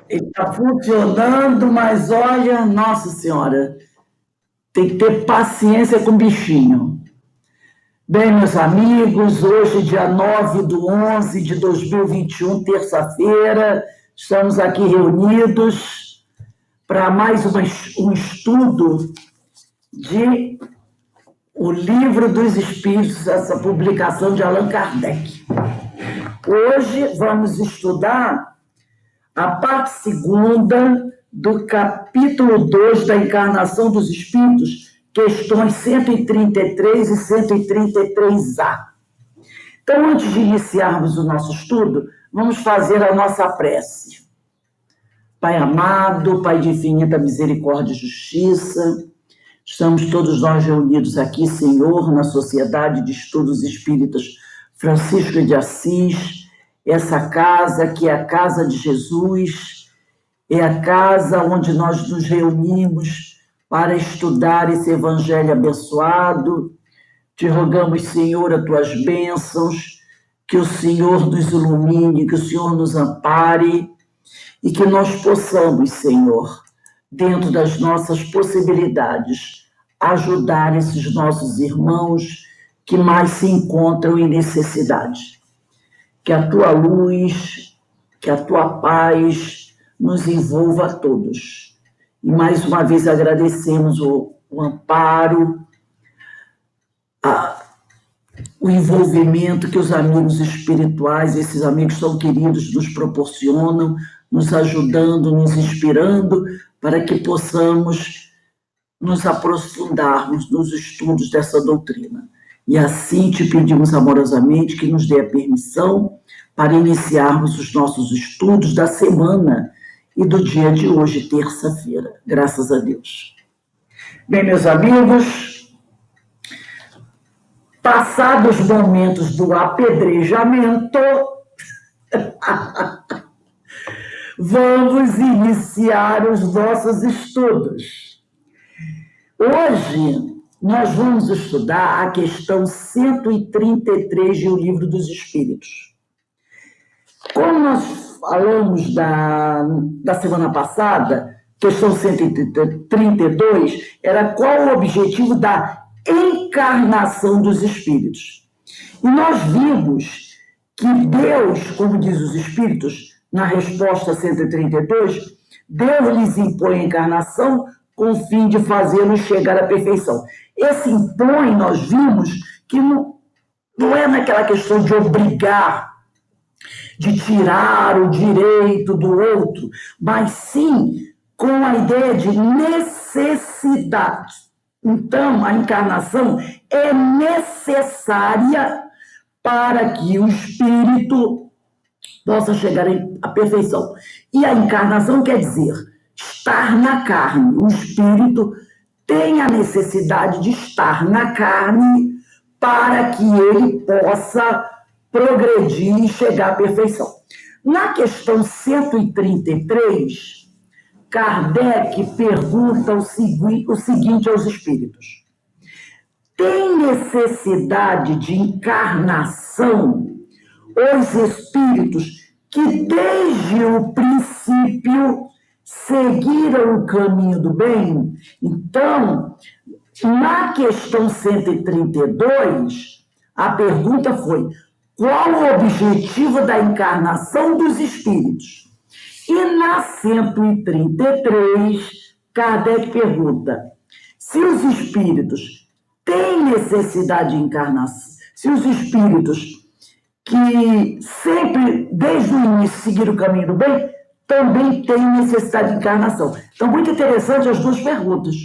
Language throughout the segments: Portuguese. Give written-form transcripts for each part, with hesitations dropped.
Ele está funcionando, mas olha, nossa senhora, tem que ter paciência com o bichinho. Bem, meus amigos, hoje, dia 9/11/2021, terça-feira, estamos aqui reunidos para mais um estudo de O Livro dos Espíritos, essa publicação de Allan Kardec. Hoje vamos estudar a parte segunda do capítulo 2 da Encarnação dos Espíritos, questões 133 e 133A. Então, antes de iniciarmos o nosso estudo, vamos fazer a nossa prece. Pai amado, Pai de infinita misericórdia e justiça, estamos todos nós reunidos aqui, Senhor, na Sociedade de Estudos Espíritas Francisco de Assis, essa casa que é a casa de Jesus, é a casa onde nós nos reunimos para estudar esse evangelho abençoado. Te rogamos, Senhor, as tuas bênçãos, que o Senhor nos ilumine, que o Senhor nos ampare e que nós possamos, Senhor, dentro das nossas possibilidades, ajudar esses nossos irmãos que mais se encontram em necessidade. Que a tua luz, que a tua paz nos envolva a todos. E mais uma vez agradecemos o amparo, o envolvimento que os amigos espirituais, esses amigos tão queridos, nos proporcionam, nos ajudando, nos inspirando, para que possamos nos aprofundarmos nos estudos dessa doutrina. E assim te pedimos amorosamente que nos dê a permissão para iniciarmos os nossos estudos da semana e do dia de hoje, terça-feira. Graças a Deus. Bem, meus amigos, passados os momentos do apedrejamento, vamos iniciar os nossos estudos. Hoje, nós vamos estudar a questão 133 de O Livro dos Espíritos. Como nós falamos da semana passada, questão 132, era qual o objetivo da encarnação dos espíritos. E nós vimos que Deus, como diz os espíritos, na resposta 132, Deus lhes impõe a encarnação com o fim de fazê-los chegar à perfeição. Esse impõe, nós vimos, que não é naquela questão de obrigar, de tirar o direito do outro, mas sim com a ideia de necessidade. Então, a encarnação é necessária para que o espírito possa chegar à perfeição. E a encarnação quer dizer estar na carne. O espírito tem a necessidade de estar na carne para que ele possa progredir e chegar à perfeição. Na questão 133, Kardec pergunta o seguinte aos espíritos: tem necessidade de encarnação os espíritos que desde o princípio seguiram o caminho do bem? Então, na questão 132, a pergunta foi: qual o objetivo da encarnação dos espíritos? E na 133, Kardec pergunta: se os espíritos têm necessidade de encarnação, se os espíritos que sempre, desde o início, seguiram o caminho do bem, também têm necessidade de encarnação. Então, muito interessante as duas perguntas,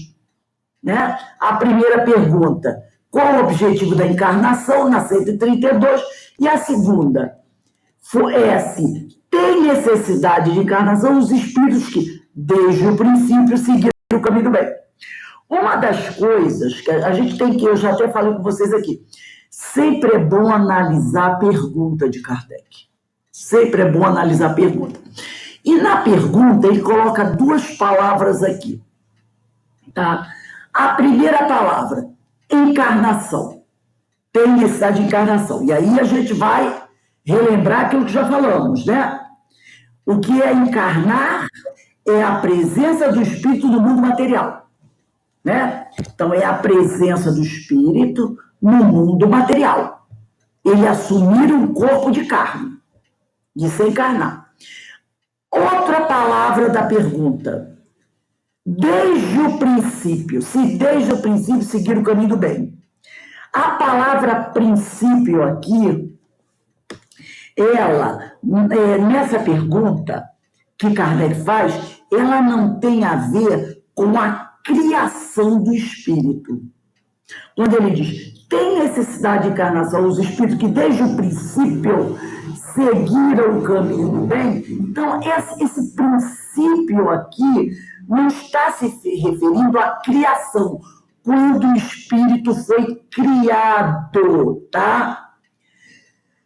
né? A primeira pergunta: qual o objetivo da encarnação, na 132, e a segunda é se tem necessidade de encarnação os espíritos que, desde o princípio, seguiram o caminho do bem. Uma das coisas que a gente tem que, eu já até falei com vocês aqui, sempre é bom analisar a pergunta de Kardec. Sempre é bom analisar a pergunta. E na pergunta, ele coloca duas palavras aqui. Tá? A primeira palavra, encarnação. Tem necessidade de encarnação. E aí a gente vai relembrar aquilo que já falamos, né? O que é encarnar é a presença do espírito no mundo material, né? Então, é a presença do espírito no mundo material. Ele assumir um corpo de carne, de se encarnar. Outra palavra da pergunta. Desde o princípio, se desde o princípio seguir o caminho do bem. A palavra princípio aqui, ela, nessa pergunta que Kardec faz, ela não tem a ver com a criação do espírito. Quando ele diz, tem necessidade de encarnação os espíritos que desde o princípio seguiram o caminho do bem, então esse princípio aqui não está se referindo à criação, quando o espírito foi criado, tá?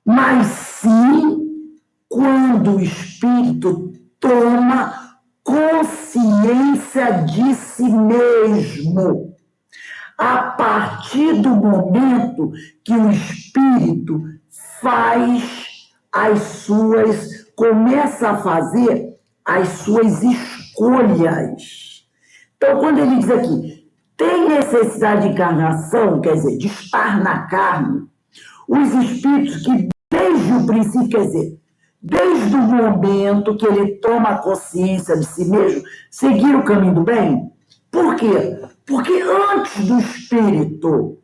Mas sim quando o espírito toma consciência de si mesmo. A partir do momento que o espírito começa a fazer as suas escolhas. Então, quando ele diz aqui, tem necessidade de encarnação, quer dizer, de estar na carne, os espíritos que desde o princípio, quer dizer, desde o momento que ele toma consciência de si mesmo, seguir o caminho do bem. Por quê? Porque antes do espírito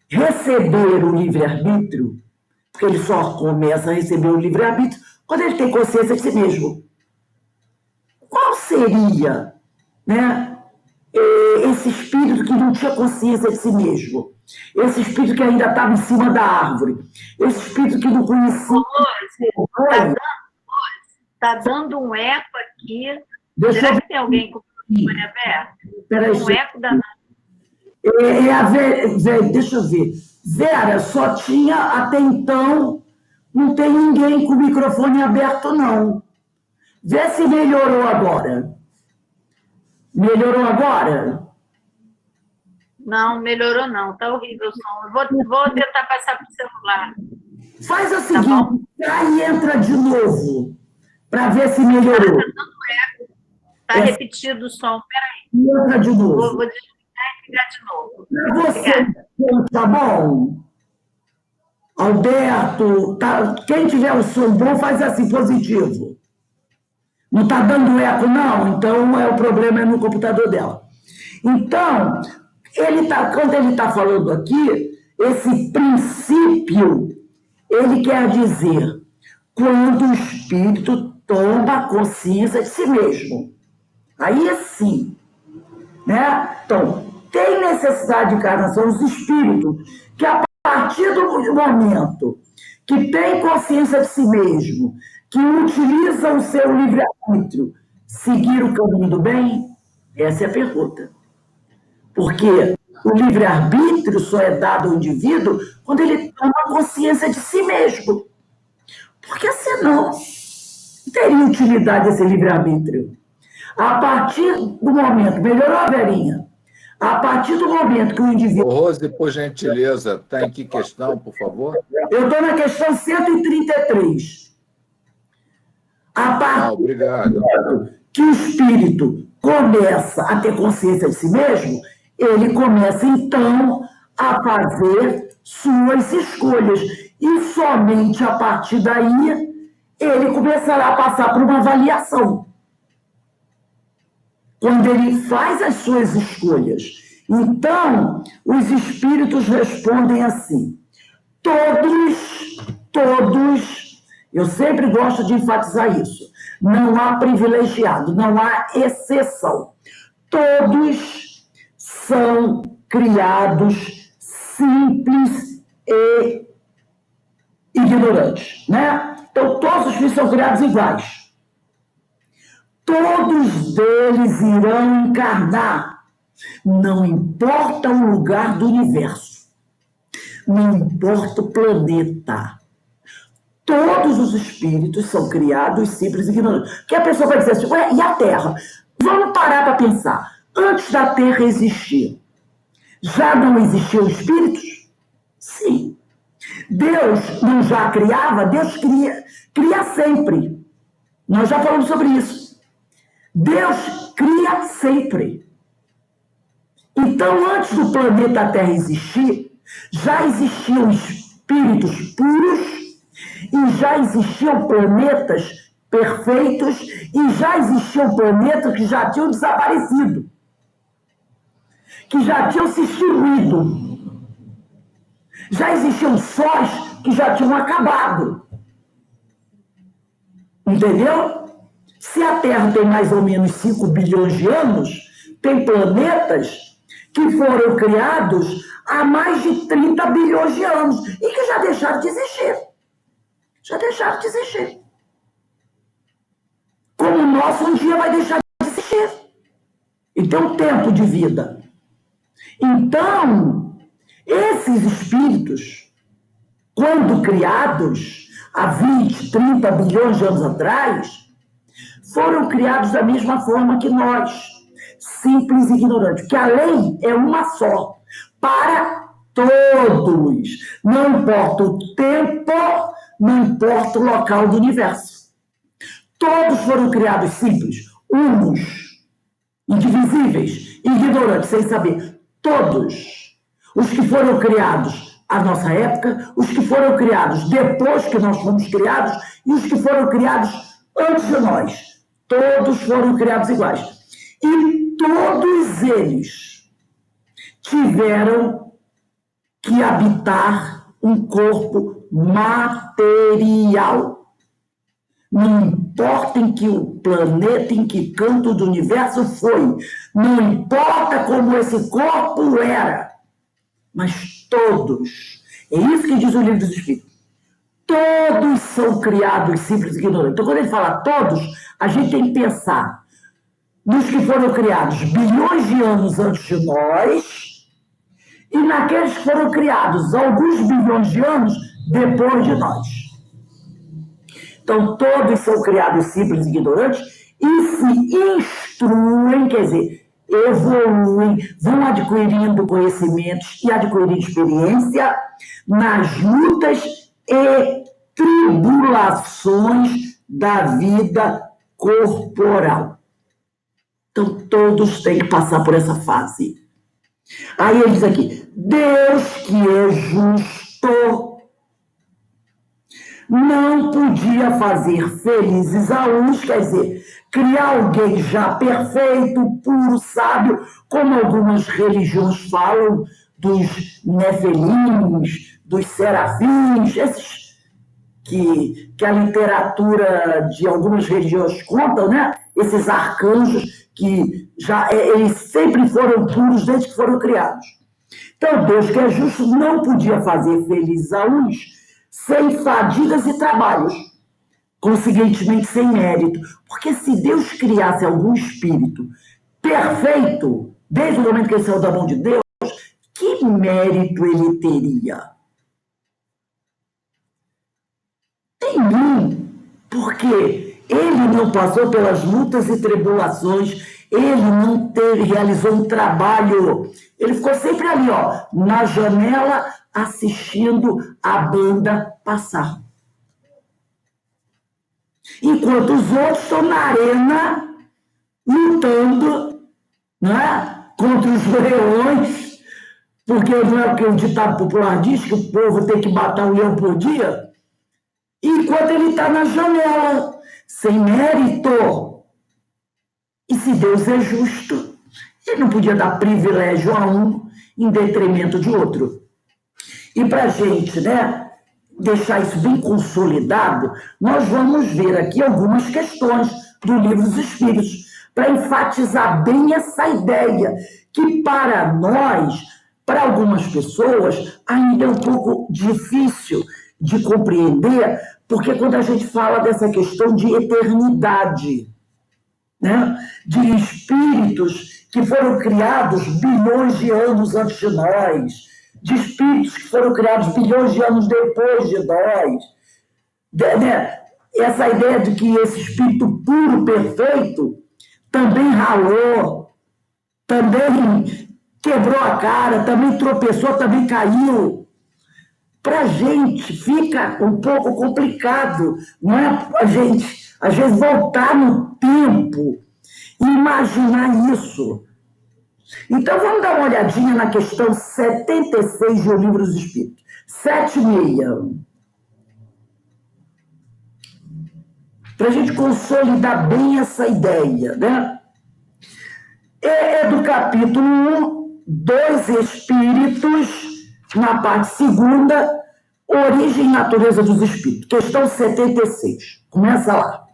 receber o livre-arbítrio, porque ele só começa a receber o livre-arbítrio quando ele tem consciência de si mesmo. Qual seria, né, esse espírito que não tinha consciência de si mesmo? Esse espírito que ainda estava em cima da árvore? Esse espírito que não conhecia... Está dando um eco aqui. Será que tem alguém com o microfone aberto? Peraí, um eco da... Deixa eu ver. Vera, só tinha até então, não tem ninguém com o microfone aberto, não. Vê se melhorou agora. Melhorou agora? Não, melhorou não. Está horrível o som. Vou tentar passar para o celular. Faz o seguinte, aí entra de novo, para ver se melhorou. Está dando eco. Está repetido o som. Peraí. Entra de novo. Vou desligar e ligar de novo. Para você, tá bom? Alberto, tá, quem tiver o som bom, faz assim, positivo. Não está dando eco, não? Então, o problema é no computador dela. Então, quando ele está falando aqui, esse princípio, ele quer dizer quando o espírito toma consciência de si mesmo. Aí sim, né? Então, tem necessidade de encarnação os espíritos que a partir do momento que tem consciência de si mesmo, que utiliza o seu livre-arbítrio, seguir o caminho do bem? Essa é a pergunta. Porque o livre-arbítrio só é dado ao indivíduo quando ele toma consciência de si mesmo. Porque senão, não teria utilidade esse livre-arbítrio. A partir do momento, melhorou a Verinha? A partir do momento que o indivíduo... Rose, por gentileza, está em que questão, por favor? Eu estou na questão 133. A partir obrigado. do momento que o espírito começa a ter consciência de si mesmo, ele começa, então, a fazer suas escolhas. E somente a partir daí, ele começará a passar por uma avaliação. Quando ele faz as suas escolhas. Então, os espíritos respondem assim. Todos, eu sempre gosto de enfatizar isso, não há privilegiado, não há exceção. Todos são criados simples e ignorantes, né? Então, todos os filhos são criados iguais. Todos eles irão encarnar, não importa o lugar do universo, não importa o planeta. Todos os espíritos são criados simples e ignorantes. Que a pessoa vai dizer assim, ué, e a Terra? Vamos parar para pensar. Antes da Terra existir, já não existiam espíritos? Sim. Deus não já criava? Deus cria sempre. Nós já falamos sobre isso. Deus cria sempre. Então, antes do planeta Terra existir, já existiam espíritos puros e já existiam planetas perfeitos e já existiam planetas que já tinham desaparecido, que já tinham se extinguido. Já existiam sóis que já tinham acabado. Entendeu? Se a Terra tem mais ou menos 5 bilhões de anos, tem planetas que foram criados há mais de 30 bilhões de anos e que já deixaram de existir. Já deixaram de existir. Como o nosso um dia vai deixar de existir. E tem um tempo de vida. Então, esses espíritos, quando criados há 20, 30 bilhões de anos atrás, foram criados da mesma forma que nós, simples e ignorantes, porque a lei é uma só, para todos, não importa o tempo, não importa o local do universo. Todos foram criados simples, unos, indivisíveis, ignorantes, sem saber. Todos. Os que foram criados à nossa época, os que foram criados depois que nós fomos criados e os que foram criados antes de nós. Todos foram criados iguais. E todos eles tiveram que habitar um corpo material. Não importa em que o planeta, em que canto do universo foi, não importa como esse corpo era, mas todos, é isso que diz o Livro dos Espíritos, todos são criados simples e ignorantes. Então, quando ele fala todos, a gente tem que pensar nos que foram criados bilhões de anos antes de nós e naqueles que foram criados alguns bilhões de anos depois de nós. Então, todos são criados simples e ignorantes e se instruem, quer dizer, evoluem, vão adquirindo conhecimentos e adquirindo experiência nas lutas e tribulações da vida corporal. Então, todos têm que passar por essa fase. Aí ele diz aqui, Deus que é justo não podia fazer felizes a uns, quer dizer, criar alguém já perfeito, puro, sábio, como algumas religiões falam, dos nefelims, dos serafins, esses que a literatura de algumas religiões contam, né? Esses arcanjos que já eles sempre foram puros desde que foram criados. Então, Deus que é justo não podia fazer felizes a uns sem fadigas e trabalhos, consequentemente sem mérito. Porque se Deus criasse algum espírito perfeito, desde o momento que ele saiu da mão de Deus, que mérito ele teria? Nenhum, porque ele não passou pelas lutas e tribulações, ele não realizou um trabalho, ele ficou sempre ali, ó, na janela, assistindo a banda passar. Enquanto os outros estão na arena, lutando, né, contra os leões, porque não é o que o ditado popular diz, que o povo tem que matar um leão por dia, enquanto ele está na janela, sem mérito. E se Deus é justo, ele não podia dar privilégio a um em detrimento de outro. E para a gente, né, deixar isso bem consolidado, nós vamos ver aqui algumas questões do Livro dos Espíritos, para enfatizar bem essa ideia, que para nós, para algumas pessoas, ainda é um pouco difícil de compreender, porque quando a gente fala dessa questão de eternidade, né, de espíritos que foram criados bilhões de anos antes de nós, de espíritos que foram criados bilhões de anos depois de nós, né, essa ideia de que esse espírito puro, perfeito, também ralou, também quebrou a cara, também tropeçou, também caiu, para a gente fica um pouco complicado, não é? A gente, às vezes, voltar no tempo e imaginar isso. Então, vamos dar uma olhadinha na questão 76 do Livro dos Espíritos. 7,6. Para a gente consolidar bem essa ideia, né? É do capítulo 1, Dois Espíritos, na parte 2ª, Origem e Natureza dos Espíritos. Questão 76. Começa lá.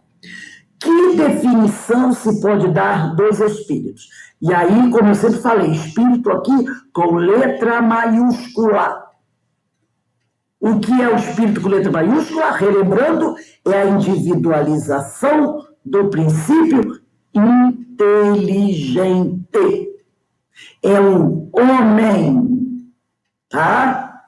Que definição se pode dar dos espíritos? E aí, como eu sempre falei, espírito aqui com letra maiúscula. O que é o espírito com letra maiúscula? Relembrando, é a individualização do princípio inteligente. É o homem, tá?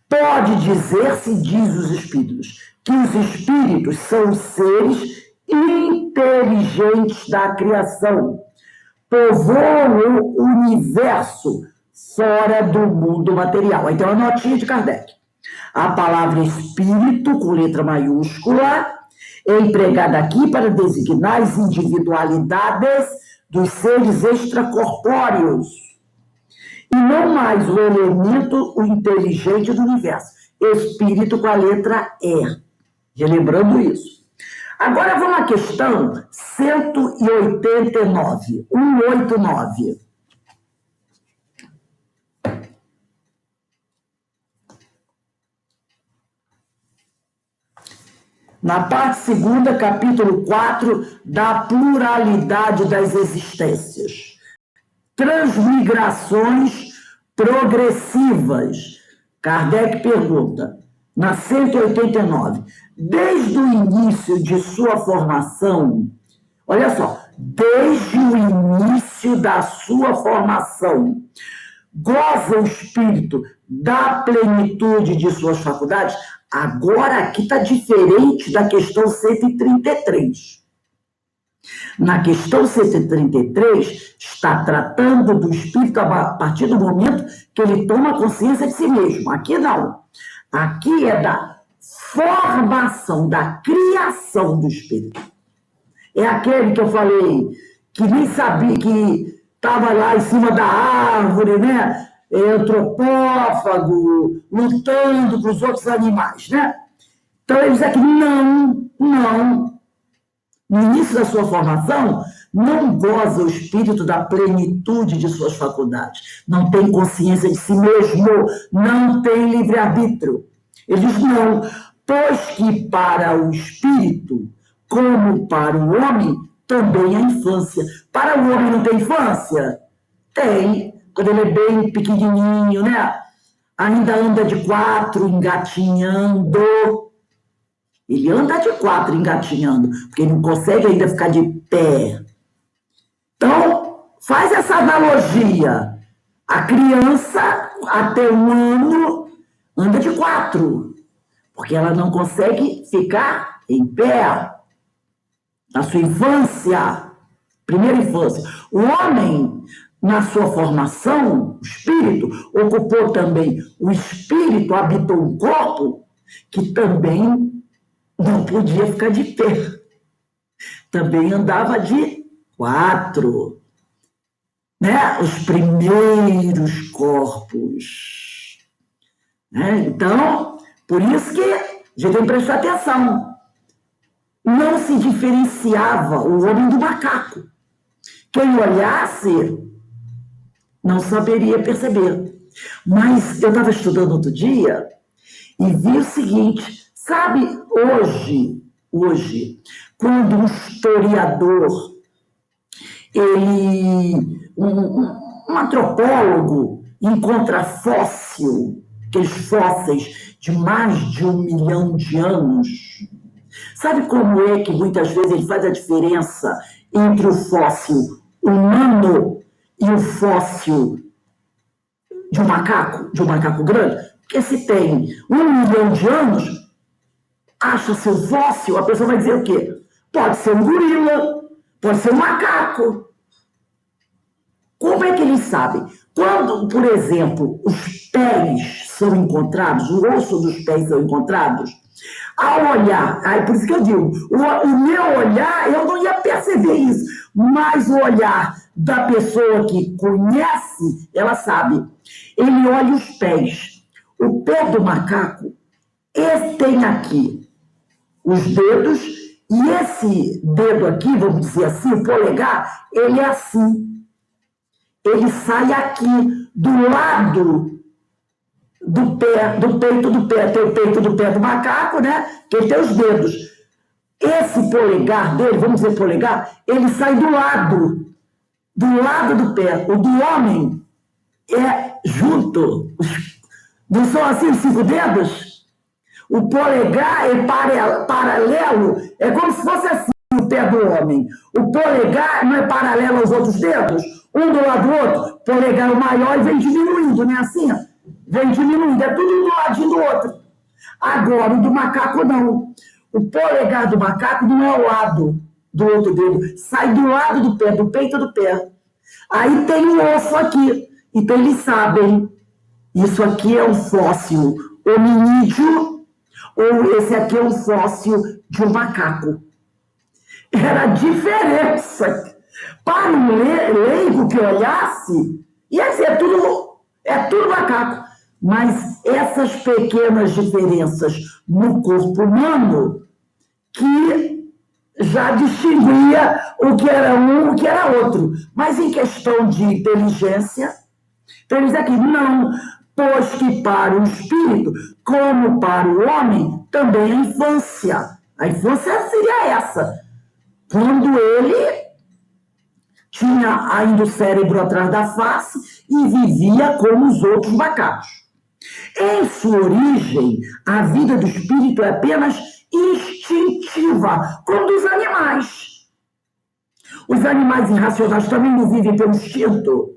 Pode dizer-se, diz os espíritos, que os espíritos são os seres inteligentes da criação, povoam o universo fora do mundo material. Então, a notinha de Kardec. A palavra espírito, com letra maiúscula, é empregada aqui para designar as individualidades dos seres extracorpóreos, e não mais o elemento, o inteligente do universo. Espírito com a letra E. Relembrando isso. Agora vamos à questão 189. 189. Na parte 2ª, capítulo 4, da pluralidade das existências. Transmigrações progressivas. Kardec pergunta, na 189, desde o início de sua formação, olha só, desde o início da sua formação, goza o espírito da plenitude de suas faculdades? Agora aqui está diferente da questão 133. Na questão 133, está tratando do espírito a partir do momento que ele toma consciência de si mesmo. Aqui não. Aqui é da formação, da criação do espírito. É aquele que eu falei, que nem sabia, que estava lá em cima da árvore, né? Antropófago, lutando com os outros animais, né? Então ele diz aqui, não. No início da sua formação, não goza o espírito da plenitude de suas faculdades, não tem consciência de si mesmo, não tem livre-arbítrio. Ele diz, não, pois que para o espírito, como para o homem, também há infância. Para o homem não tem infância? Tem, quando ele é bem pequenininho, né? Ainda anda de 4, engatinhando. Ele anda de 4 engatinhando, porque ele não consegue ainda ficar de pé. Então, faz essa analogia. A criança, até 1 ano, anda de 4, porque ela não consegue ficar em pé. Na sua infância, primeira infância. O homem, na sua formação, o espírito, ocupou também. O espírito habitou um corpo que também não podia ficar de pé. Também andava de 4. Né? Os primeiros corpos. Né? Então, por isso que a gente tem que prestar atenção. Não se diferenciava o homem do macaco. Quem olhasse não saberia perceber. Mas eu estava estudando outro dia e vi o seguinte, sabe, hoje, quando um historiador, um antropólogo encontra fóssil, aqueles fósseis de mais de 1 milhão de anos, sabe como é que muitas vezes ele faz a diferença entre o fóssil humano e o fóssil de um macaco grande? Porque se tem 1 milhão de anos, acha-se o fóssil, a pessoa vai dizer o quê? Pode ser um gorila, pode ser um macaco. Como é que eles sabem? Quando, por exemplo, os pés são encontrados, o osso dos pés são encontrados, ao olhar, aí por isso que eu digo, o meu olhar, eu não ia perceber isso, mas o olhar da pessoa que conhece, ela sabe. Ele olha os pés. O pé do macaco, ele tem aqui os dedos, e esse dedo aqui, vamos dizer assim, o polegar, ele é assim. Ele sai aqui, do lado do pé, do peito do pé. Tem o peito do pé do macaco, né? Que ele tem os dedos. Esse polegar dele, vamos dizer polegar, ele sai do lado do pé. O do homem é junto. Não são assim os 5 dedos? O polegar é paralelo, é como se fosse assim o pé do homem. O polegar não é paralelo aos outros dedos? Um do lado do outro, polegar o maior e vem diminuindo, não é assim? Vem diminuindo, é tudo um do ladinho do outro. Agora, o do macaco não. O polegar do macaco não é ao lado do outro dedo, sai do lado do pé, do peito do pé. Aí tem um osso aqui, então eles sabem, isso aqui é um fóssil hominídeo, ou esse aqui é um fóssil de um macaco. Era a diferença. Para um leigo que olhasse, ia ser é tudo macaco. Mas essas pequenas diferenças no corpo humano que já distinguia o que era um e o que era outro. Mas em questão de inteligência, então eles aqui, não, pois que para o espírito, como para o homem, também a infância. A infância seria essa. Quando ele tinha ainda o cérebro atrás da face e vivia como os outros macacos. Em sua origem, a vida do espírito é apenas instintiva, como dos animais. Os animais irracionais também não vivem pelo instinto.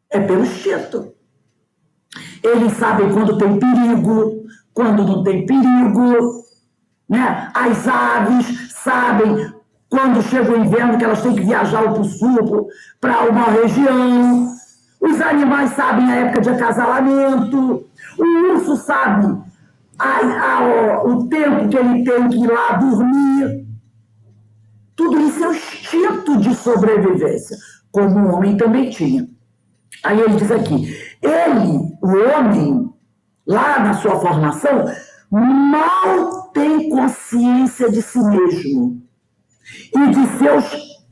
É pelo instinto. Eles sabem quando tem perigo, quando não tem perigo, né? As aves sabem quando chega o inverno que elas têm que viajar para o sul, para uma região. Os animais sabem a época de acasalamento. O urso sabe o tempo que ele tem que ir lá dormir. Tudo isso é o instinto de sobrevivência, como o homem também tinha. Aí ele diz aqui, o homem, lá na sua formação, mal tem consciência de si mesmo e de seus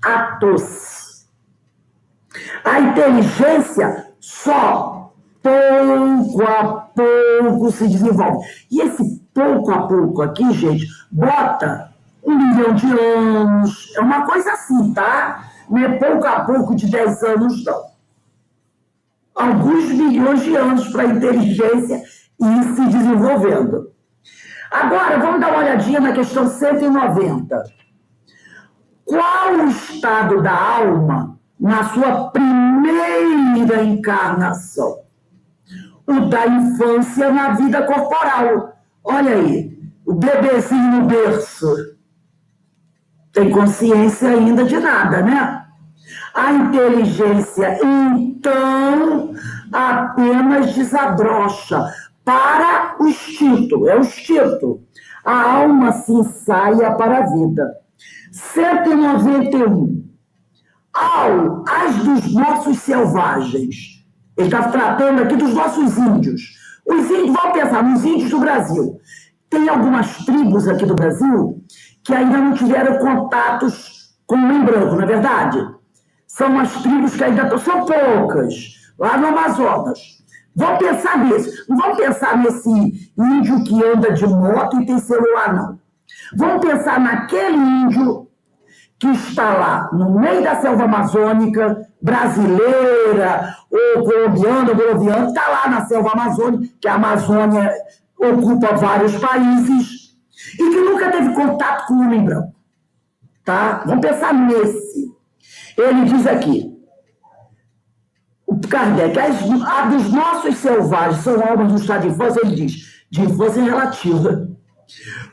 atos. A inteligência só pouco a pouco se desenvolve. E esse pouco a pouco aqui, gente, bota 1 milhão de anos, é uma coisa assim, tá? Não é pouco a pouco de 10 anos, não. Alguns milhões de anos para a inteligência ir se desenvolvendo. Agora, vamos dar uma olhadinha na questão 190. Qual o estado da alma na sua primeira encarnação? O da infância na vida corporal. Olha aí, o bebezinho no berço. Tem consciência ainda de nada, né? A inteligência, então, apenas desabrocha para o instinto. É o instinto. A alma se ensaia para a vida. 191. As dos nossos selvagens. Ele está tratando aqui dos nossos índios. Os índios, vamos pensar nos índios do Brasil. Tem algumas tribos aqui do Brasil que ainda não tiveram contatos com o homem branco, não é verdade? São as tribos que ainda são poucas, lá no Amazonas. Vamos pensar nisso. Não vamos pensar nesse índio que anda de moto e tem celular, não. Vamos pensar naquele índio que está lá no meio da selva amazônica, brasileira, ou colombiana, ou boliviana, está lá na selva amazônica, que a Amazônia ocupa vários países, e que nunca teve contato com o homem branco. Tá? Vamos pensar nesse. Ele diz aqui, o Kardec, a dos nossos selvagens são almas do estado de infância, ele diz, de infância relativa,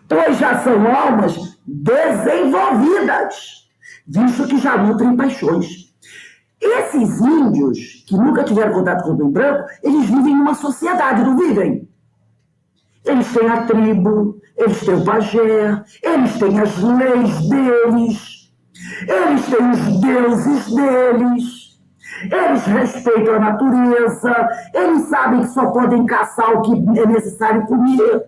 pois já são almas desenvolvidas, visto que já nutrem paixões. Esses índios, que nunca tiveram contato com o homem branco, eles vivem numa sociedade, não vivem? Eles têm a tribo, eles têm o pajé, eles têm as leis deles, eles têm os deuses deles, eles respeitam a natureza, eles sabem que só podem caçar o que é necessário comer,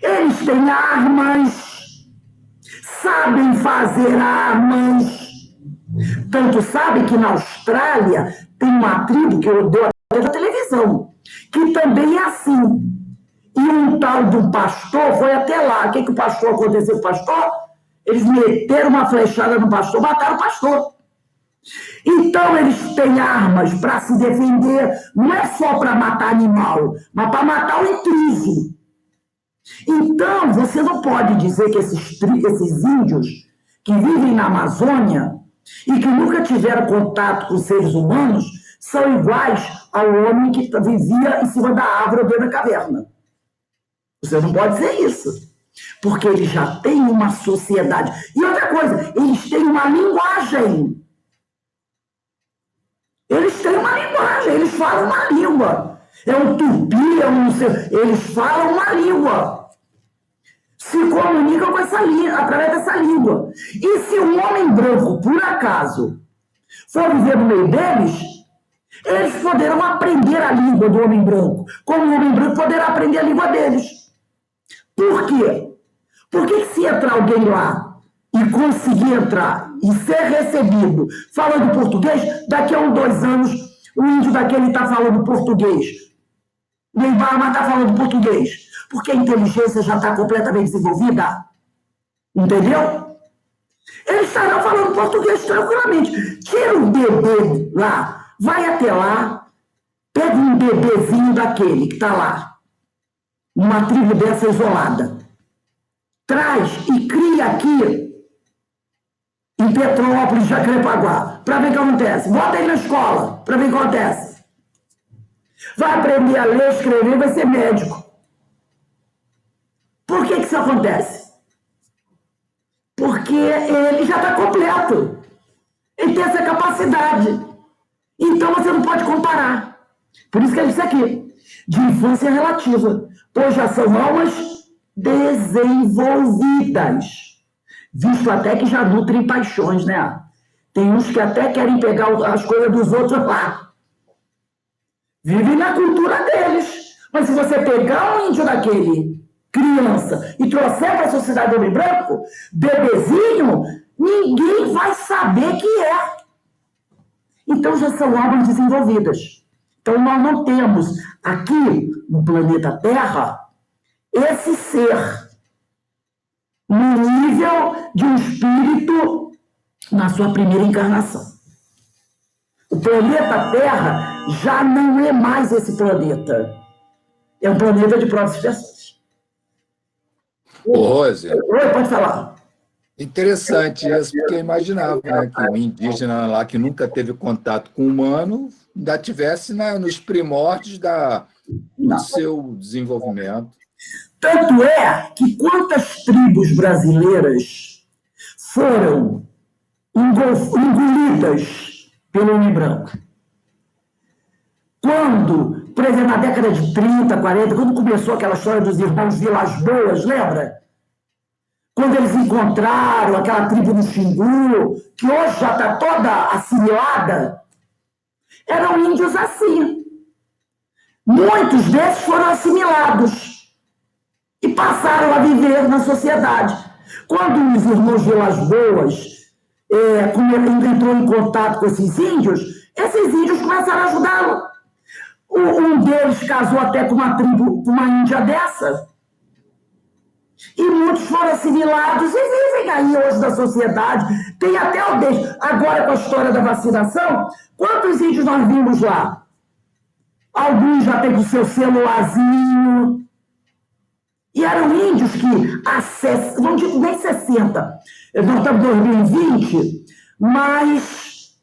eles têm armas, sabem fazer armas. Tanto sabe que na Austrália tem uma tribo que eu dou até na televisão, que também é assim. E um tal de um pastor foi até lá. O que o pastor aconteceu com o pastor? Eles meteram uma flechada no pastor, mataram o pastor. Então eles têm armas para se defender, não é só para matar animal, mas para matar o intruso. Então você não pode dizer que esses índios que vivem na Amazônia e que nunca tiveram contato com seres humanos são iguais ao homem que vivia em cima da árvore ou dentro da caverna. Você não pode dizer isso, porque eles já têm uma sociedade. E outra coisa, eles têm uma linguagem. Eles têm uma linguagem, eles falam uma língua. É um tupi, eles falam uma língua. Se comunicam com essa língua, através dessa língua. E se um homem branco, por acaso, for viver no meio deles, eles poderão aprender a língua do homem branco, como o homem branco poderá aprender a língua deles. Por quê? Porque se entrar alguém lá e conseguir entrar e ser recebido falando português, daqui a 1, 2 anos, o índio daquele está falando português. Neymar está falando português. Porque a inteligência já está completamente desenvolvida. Entendeu? Eles estarão falando português tranquilamente. Tira um bebê lá, vai até lá, pega um bebezinho daquele que está lá, numa tribo dessa isolada, traz e cria aqui em Petrópolis, Jacarepaguá, para ver o que acontece. Bota ele na escola, para ver o que acontece. Vai aprender a ler, escrever, vai ser médico. Por que isso acontece? Porque ele já está completo. Ele tem essa capacidade. Então você não pode comparar. Por isso que ele disse aqui, de infância relativa, pois já são almas desenvolvidas. Visto até que já nutrem paixões, né? Tem uns que até querem pegar as coisas dos outros lá. Vivem na cultura deles. Mas se você pegar um índio daquele, criança, e trouxer para a sociedade do homem branco, bebezinho, ninguém vai saber que é. Então já são almas desenvolvidas. Então nós não temos aqui no planeta Terra esse ser no nível de um espírito na sua primeira encarnação. O planeta Terra já não é mais esse planeta. É um planeta de provas e expiações. Ô, Rose, Oi, pode falar. interessante isso, porque eu imaginava, né, que o indígena lá que nunca teve contato com o humano ainda tivesse nos primórdios do seu desenvolvimento. Tanto é que quantas tribos brasileiras foram engolidas pelo homem branco? Quando, por exemplo, na década de 30, 40, quando começou aquela história dos irmãos Vilas Boas, lembra? Quando eles encontraram aquela tribo do Xingu, que hoje já está toda assimilada, eram índios assim. Muitos desses foram assimilados e passaram a viver na sociedade. Quando os irmãos Vilas Boas entrou em contato com esses índios começaram a ajudá-lo. Um deles casou até com uma tribo, com uma índia dessa. E muitos foram assimilados e vivem aí hoje na sociedade. Tem até o beijo. Agora, com a história da vacinação, quantos índios nós vimos lá? Alguns já têm o seu celularzinho. E eram índios que, não digo nem 60, nós estamos em 2020, mas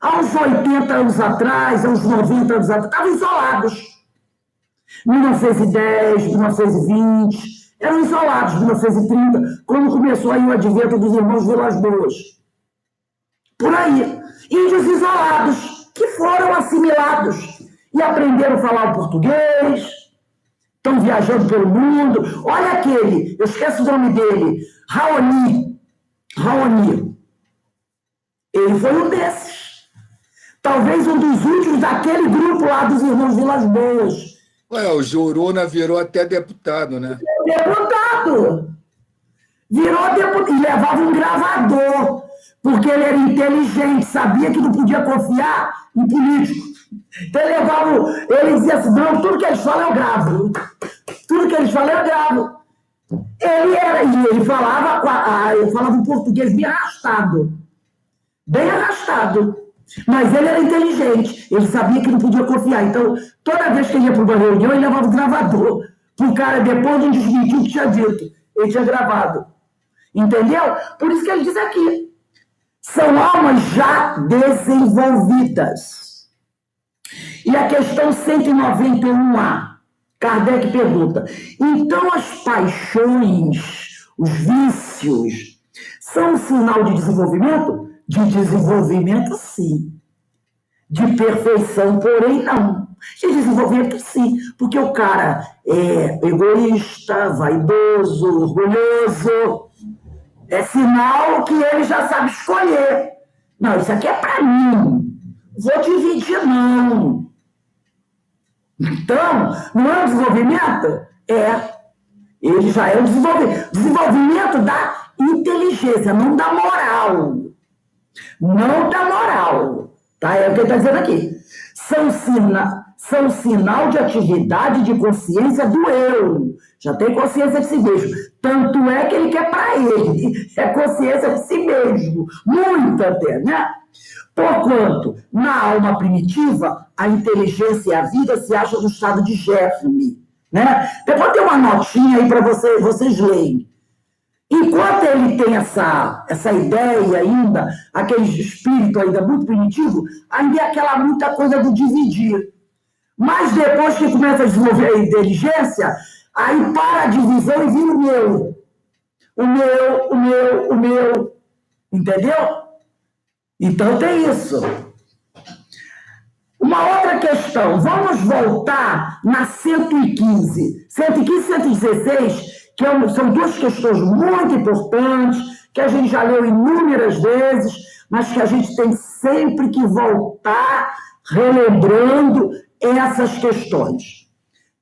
há uns 80 anos atrás, há uns 90 anos atrás, estavam isolados. 1910, 1920, eram isolados, 1930, quando começou aí o advento dos irmãos Vilas Boas. por aí. Índios isolados, que foram assimilados e aprenderam a falar o português, estão viajando pelo mundo. Olha aquele, eu esqueço o nome dele, Raoni. Ele foi um desses. Talvez um dos últimos daquele grupo lá dos irmãos Vilas Boas. Ué, o Jorona virou até deputado, né? Deputado. Virou deputado e levava um gravador, porque ele era inteligente, sabia que não podia confiar em político. Então ele dizia assim, não, tudo que eles falam eu gravo. Tudo que eles falam eu gravo. Ele falava um português bem arrastado. Bem arrastado. Mas ele era inteligente, ele sabia que não podia confiar. Então, toda vez que ele ia para uma reunião, ele levava o gravador. Para o cara, depois não desmentir o que tinha dito. Ele tinha gravado. Entendeu? Por isso que ele diz aqui. São almas já desenvolvidas. E a questão 191A, Kardec pergunta, então as paixões, os vícios, são um sinal de desenvolvimento? De desenvolvimento, sim. De perfeição, porém, não. De desenvolvimento, sim. Porque o cara é egoísta, vaidoso, orgulhoso. É sinal que ele já sabe escolher. Não, isso aqui é para mim. Vou dividir, não. Então, não é um desenvolvimento? Ele já é um desenvolvimento. Desenvolvimento da inteligência, não da moral. Não da moral, tá? É o que ele está dizendo aqui. São sinal de atividade de consciência do eu. Já tem consciência de si mesmo. Tanto é que ele quer para ele. É consciência de si mesmo. Muito até, né? Porquanto, na alma primitiva, a inteligência e a vida se acham no estado de germe, né? Depois tem uma notinha aí para vocês lerem. Enquanto ele tem essa ideia ainda, aquele espírito ainda muito primitivo, ainda é aquela muita coisa do dividir. Mas depois que começa a desenvolver a inteligência, aí para a divisão e vira o meu. O meu. Entendeu? Então tem isso. Uma outra questão, vamos voltar na 115. 115 e 116, que são duas questões muito importantes, que a gente já leu inúmeras vezes, mas que a gente tem sempre que voltar relembrando essas questões.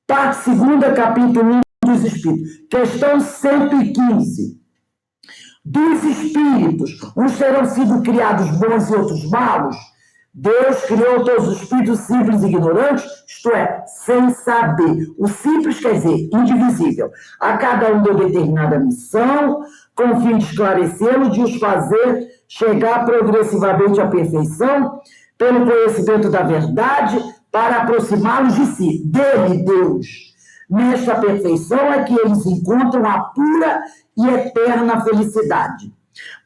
Parte 2ª, capítulo 1 dos Espíritos. Questão 115. Dos espíritos, uns terão sido criados bons e outros malos. Deus criou todos os espíritos simples e ignorantes, isto é, sem saber. O simples quer dizer indivisível. A cada um deu determinada missão, com o fim de esclarecê-lo, de os fazer chegar progressivamente à perfeição, pelo conhecimento da verdade, para aproximá-los de si, dele, Deus. Nesta perfeição é que eles encontram a pura e eterna felicidade,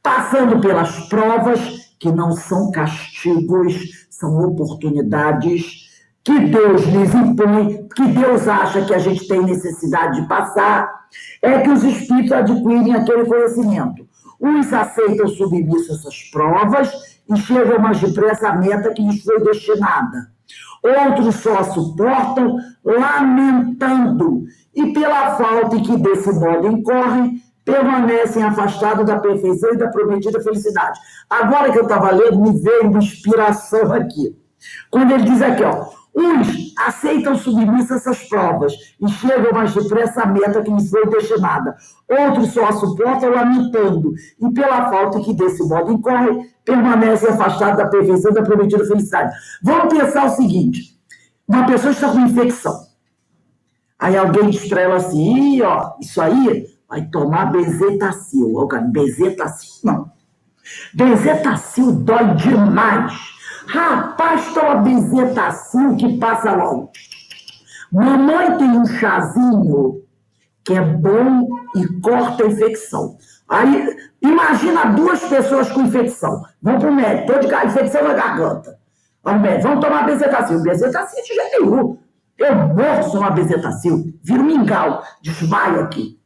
passando pelas provas que não são castigos, são oportunidades que Deus lhes impõe, que Deus acha que a gente tem necessidade de passar, é que os espíritos adquirem aquele conhecimento. Uns aceitam submissos essas provas e chegam mais depressa à meta que lhes foi destinada. Outros só a suportam lamentando e pela falta em que desse modo incorrem, permanecem afastados da perfeição e da prometida felicidade. Agora que eu estava lendo, me veio uma inspiração aqui. Quando ele diz aqui, ó, uns aceitam submissos essas provas e chegam mais depressa à meta que lhes foi destinada. Outros só a suportam lamentando e pela falta que desse modo incorre, permanecem afastados da perfeição e da prometida felicidade. Vamos pensar o seguinte, uma pessoa está com infecção. Aí alguém diz para ela assim, ó, isso aí vai tomar bezetacil. Bezetacil, não. Bezetacil dói demais. Rapaz, toma bezetacil que passa logo. Mamãe tem um chazinho que é bom e corta a infecção. Aí, imagina 2 pessoas com infecção. Vão para o médico, infecção na garganta. Ao médico, vão tomar bezetacil. Bezetacil de jeito nenhum. Eu morro de tomar bezetacil. Viro mingau, desmaio aqui.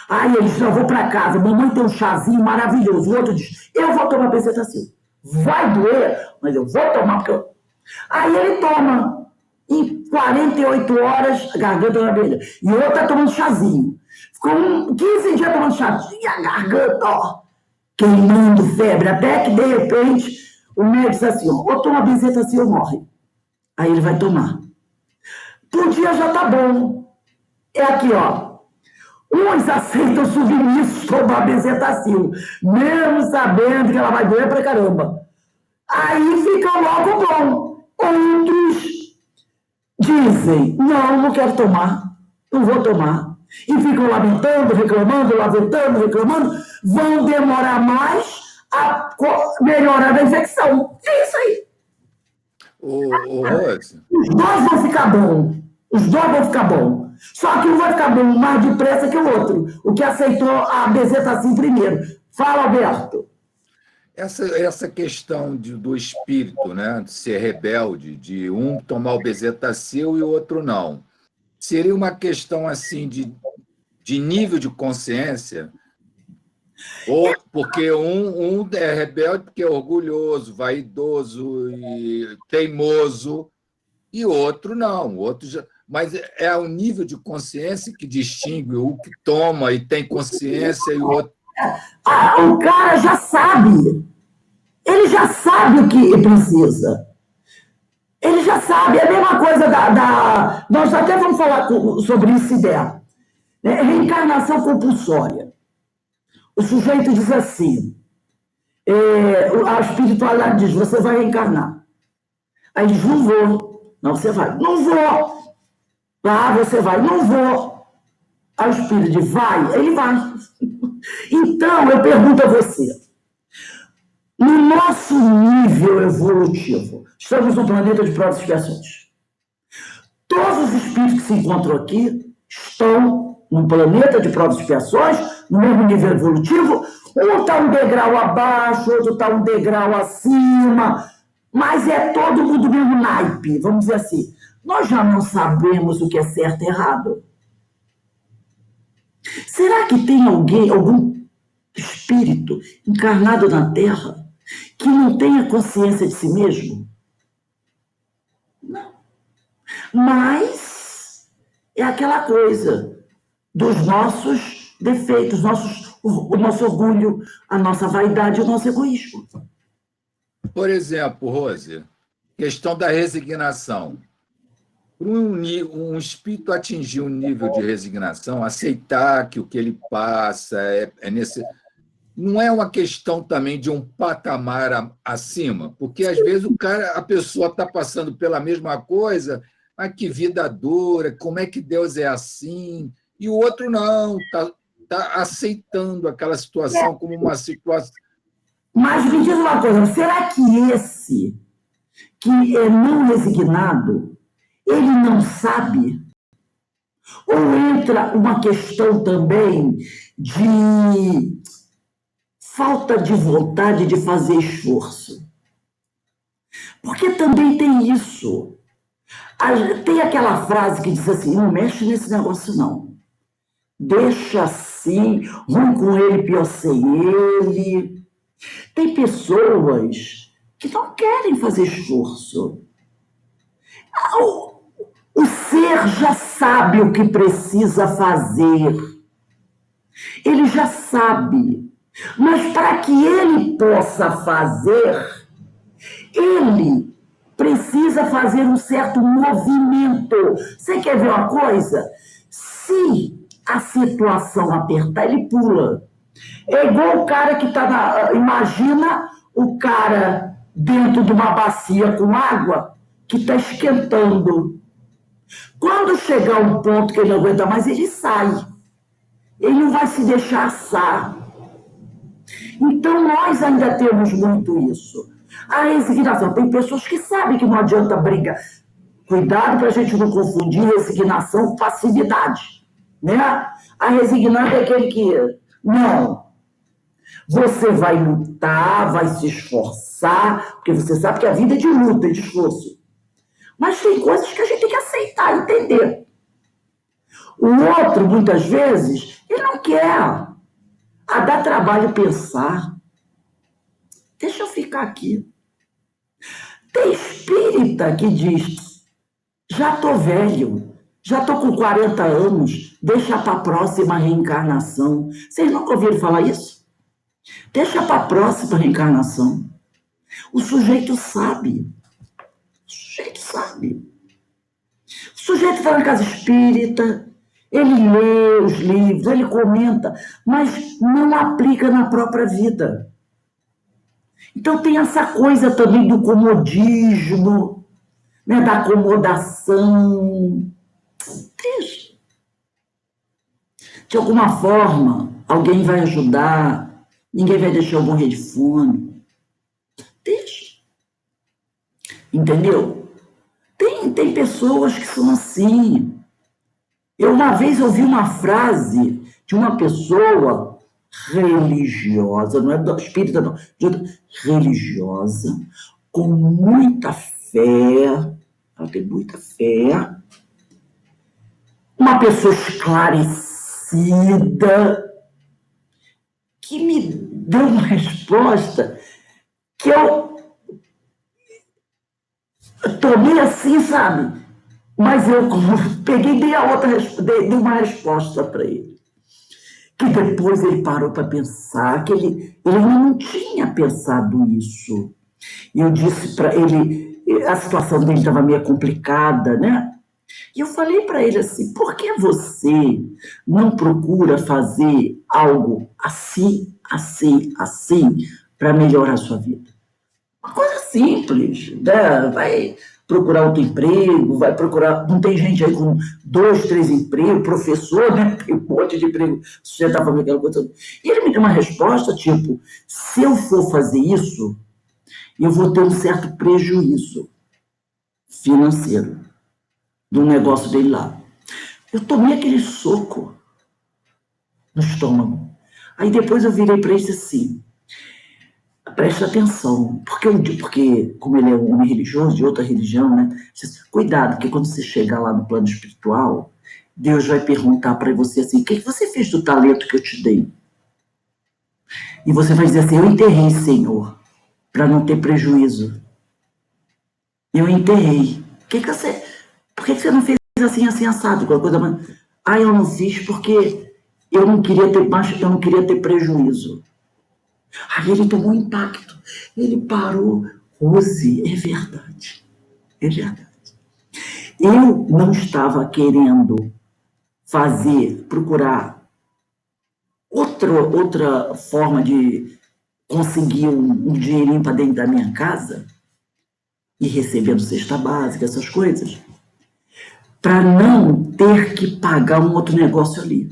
Aí ele diz, eu vou para casa, mamãe tem um chazinho maravilhoso. O outro diz, eu vou tomar bezetacil. vai doer, mas eu vou tomar, porque eu... Aí ele toma. Em 48 horas, a garganta vai melhor. E o outro tá tomando chazinho. Ficou 15 dias tomando chazinho, e a garganta, ó, queimando, febre. Até que, de repente, o médico disse assim, ó, ou toma bezetacil ou morre. Aí ele vai tomar. Por dia já tá bom. É aqui, ó. Uns aceitam submissos tomar bezetacil, mesmo sabendo que ela vai doer pra caramba. Aí fica logo bom. Outros dizem, não quero tomar, não vou tomar. E ficam lamentando, reclamando, reclamando, vão demorar mais a melhorar da infecção. É isso aí. Rose. Os dois vão ficar bom. Os dois vão ficar bom. Só que um vai ficar bom mais depressa que o outro. O que aceitou a bezetacil primeiro. Fala, Alberto. Essa questão do espírito, né, de ser rebelde, de um tomar o bezetacil e o outro não, seria uma questão assim de nível de consciência? Ou porque um é rebelde porque é orgulhoso, vaidoso e teimoso, e o outro não. O outro mas é o nível de consciência que distingue o que toma e tem consciência e o outro. O cara já sabe. Ele já sabe o que precisa. Ele já sabe. É a mesma coisa nós até vamos falar sobre isso, ideia. Reencarnação compulsória. O sujeito diz assim, a espiritualidade diz, você vai reencarnar. Aí diz, não vou. Não, você vai. Não vou. Ah, você vai. Não vou. Aí o espírito diz, vai. Ele vai. Então, eu pergunto a você, no nosso nível evolutivo, estamos no planeta de provas e expiações. Todos os espíritos que se encontram aqui estão no planeta de provas e expiações, no mesmo nível evolutivo. Um está um degrau abaixo, outro está um degrau acima, mas é todo mundo do mesmo naipe, vamos dizer assim. Nós já não sabemos o que é certo e errado. Será que tem algum espírito encarnado na Terra que não tenha consciência de si mesmo? Não. Mas é aquela coisa dos nossos defeitos, o nosso orgulho, a nossa vaidade, o nosso egoísmo. Por exemplo, Rose, questão da resignação. Para um espírito atingir um nível de resignação, aceitar que o que ele passa não é uma questão também de um patamar acima, porque às vezes a pessoa está passando pela mesma coisa, mas que vida dura, como é que Deus é assim? E o outro não, está aceitando aquela situação como uma situação. Mas me diz uma coisa, será que esse que é não resignado, ele não sabe? Ou entra uma questão também de falta de vontade de fazer esforço? Porque também tem isso. Tem aquela frase que diz assim, não mexe nesse negócio não. Deixa assim, ruim com ele, pior sem ele. Tem pessoas que não querem fazer esforço. O ser já sabe o que precisa fazer. Ele já sabe. Mas para que ele possa fazer, ele precisa fazer um certo movimento. Você quer ver uma coisa? Se a situação apertar, ele pula. É igual o cara que está imagina o cara dentro de uma bacia com água que está esquentando. Quando chegar um ponto que ele não aguenta mais, ele sai. Ele não vai se deixar assar. Então, nós ainda temos muito isso. A resignação. Tem pessoas que sabem que não adianta briga. Cuidado para a gente não confundir resignação com passividade. Né? A resignada é aquele que... Não. Você vai lutar, vai se esforçar, porque você sabe que a vida é de luta, é de esforço. Mas tem coisas que a gente tem que aceitar, entender. O outro, muitas vezes, ele não quer. Dá trabalho pensar. Deixa eu ficar ficar aqui. Tem espírita que diz, já estou velho, já estou com 40 anos, deixa para a próxima reencarnação. Vocês nunca ouviram falar isso? Deixa para a próxima reencarnação. O sujeito sabe. O sujeito sabe. O sujeito está na casa espírita, ele lê os livros, ele comenta, mas não aplica na própria vida. Então tem essa coisa também do comodismo, né, da acomodação. Deixa. De alguma forma, alguém vai ajudar, ninguém vai deixar eu morrer de fome. Deixa. Entendeu? Tem pessoas que são assim. Eu uma vez ouvi uma frase de uma pessoa religiosa, não é espírita, não, religiosa, com muita fé, ela tem muita fé, uma pessoa esclarecida, que me deu uma resposta que eu tomei assim, sabe? Mas eu peguei e dei uma resposta para ele. Que depois ele parou para pensar, que ele não tinha pensado isso. E eu disse para ele, a situação dele estava meio complicada, né? E eu falei para ele assim, por que você não procura fazer algo assim, assim, assim, para melhorar a sua vida? Uma coisa simples, né? Vai procurar outro emprego, vai procurar... Não tem gente aí com 2, 3 empregos, professor, né? Tem um monte de emprego, você está fazendo aquela coisa. E ele me deu uma resposta tipo, se eu for fazer isso, eu vou ter um certo prejuízo financeiro do negócio dele lá. Eu tomei aquele soco no estômago. Aí depois eu virei para ele assim, preste atenção, porque como ele é um homem religioso, de outra religião, né? Cuidado, porque quando você chegar lá no plano espiritual, Deus vai perguntar para você assim, o que você fez do talento que eu te dei? E você vai dizer assim, eu enterrei, Senhor, para não ter prejuízo. Eu enterrei. Por que você não fez assim, assim, assado? Coisa mais... eu não fiz porque eu não queria ter prejuízo. Aí ele tomou um impacto. Ele parou. Rose, é verdade. É verdade. Eu não estava querendo procurar outra forma de conseguir um dinheirinho para dentro da minha casa e recebendo cesta básica, essas coisas, para não ter que pagar um outro negócio ali.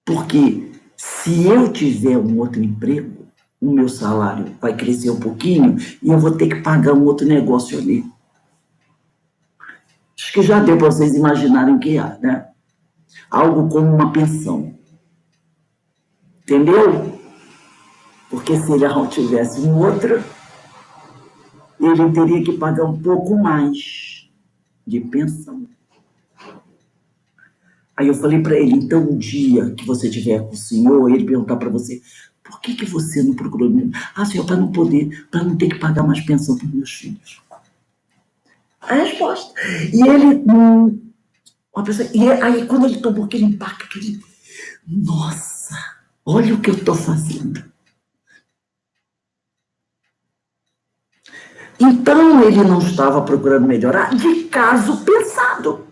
Porque se eu tiver um outro emprego, o meu salário vai crescer um pouquinho e eu vou ter que pagar um outro negócio ali. Acho que já deu para vocês imaginarem o que é, né? Algo como uma pensão. Entendeu? Porque se ele não tivesse um outro, ele teria que pagar um pouco mais de pensão. Aí eu falei para ele, então um dia que você estiver com o senhor, ele perguntar para você, por que você não procurou? Senhor, para não ter que pagar mais pensão para os meus filhos. A resposta. E ele, aí quando ele tomou aquele impacto, ele, nossa, olha o que eu estou fazendo. Então ele não estava procurando melhorar de caso pensado.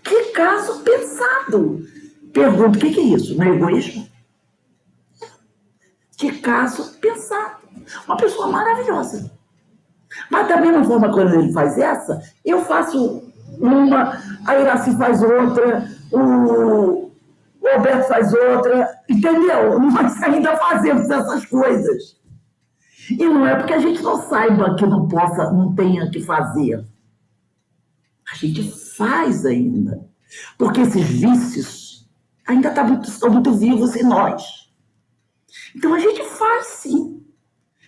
Que caso pensado? Pergunto, o que é isso? Não é egoísmo? De caso pensado. Uma pessoa maravilhosa. Mas da mesma forma, quando ele faz essa, eu faço uma, a Iraci faz outra, o Roberto faz outra, entendeu? Nós ainda fazemos essas coisas. E não é porque a gente não saiba que não tenha que fazer. A gente faz ainda. Porque esses vícios ainda estão muito vivos em nós. Então a gente faz sim.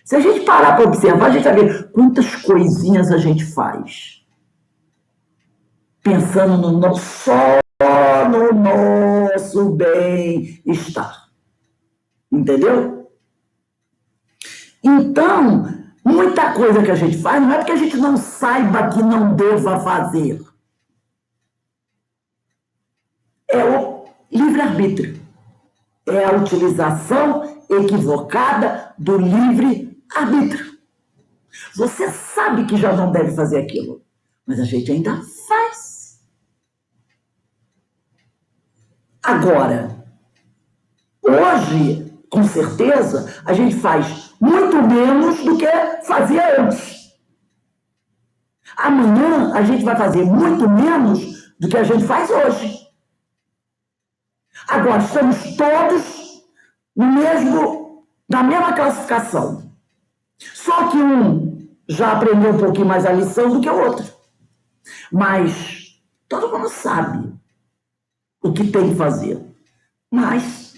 Se a gente parar para observar, a gente vai ver quantas coisinhas a gente faz. Pensando só no nosso bem-estar. Entendeu? Então, muita coisa que a gente faz não é porque a gente não saiba que não deva fazer. É o livre-arbítrio. É a utilização equivocada do livre-arbítrio. Você sabe que já não deve fazer aquilo, mas a gente ainda faz. Agora, hoje, com certeza, a gente faz muito menos do que fazia antes. Amanhã, a gente vai fazer muito menos do que a gente faz hoje. Agora, estamos todos na mesma classificação. Só que um já aprendeu um pouquinho mais a lição do que o outro. Mas todo mundo sabe o que tem que fazer. Mas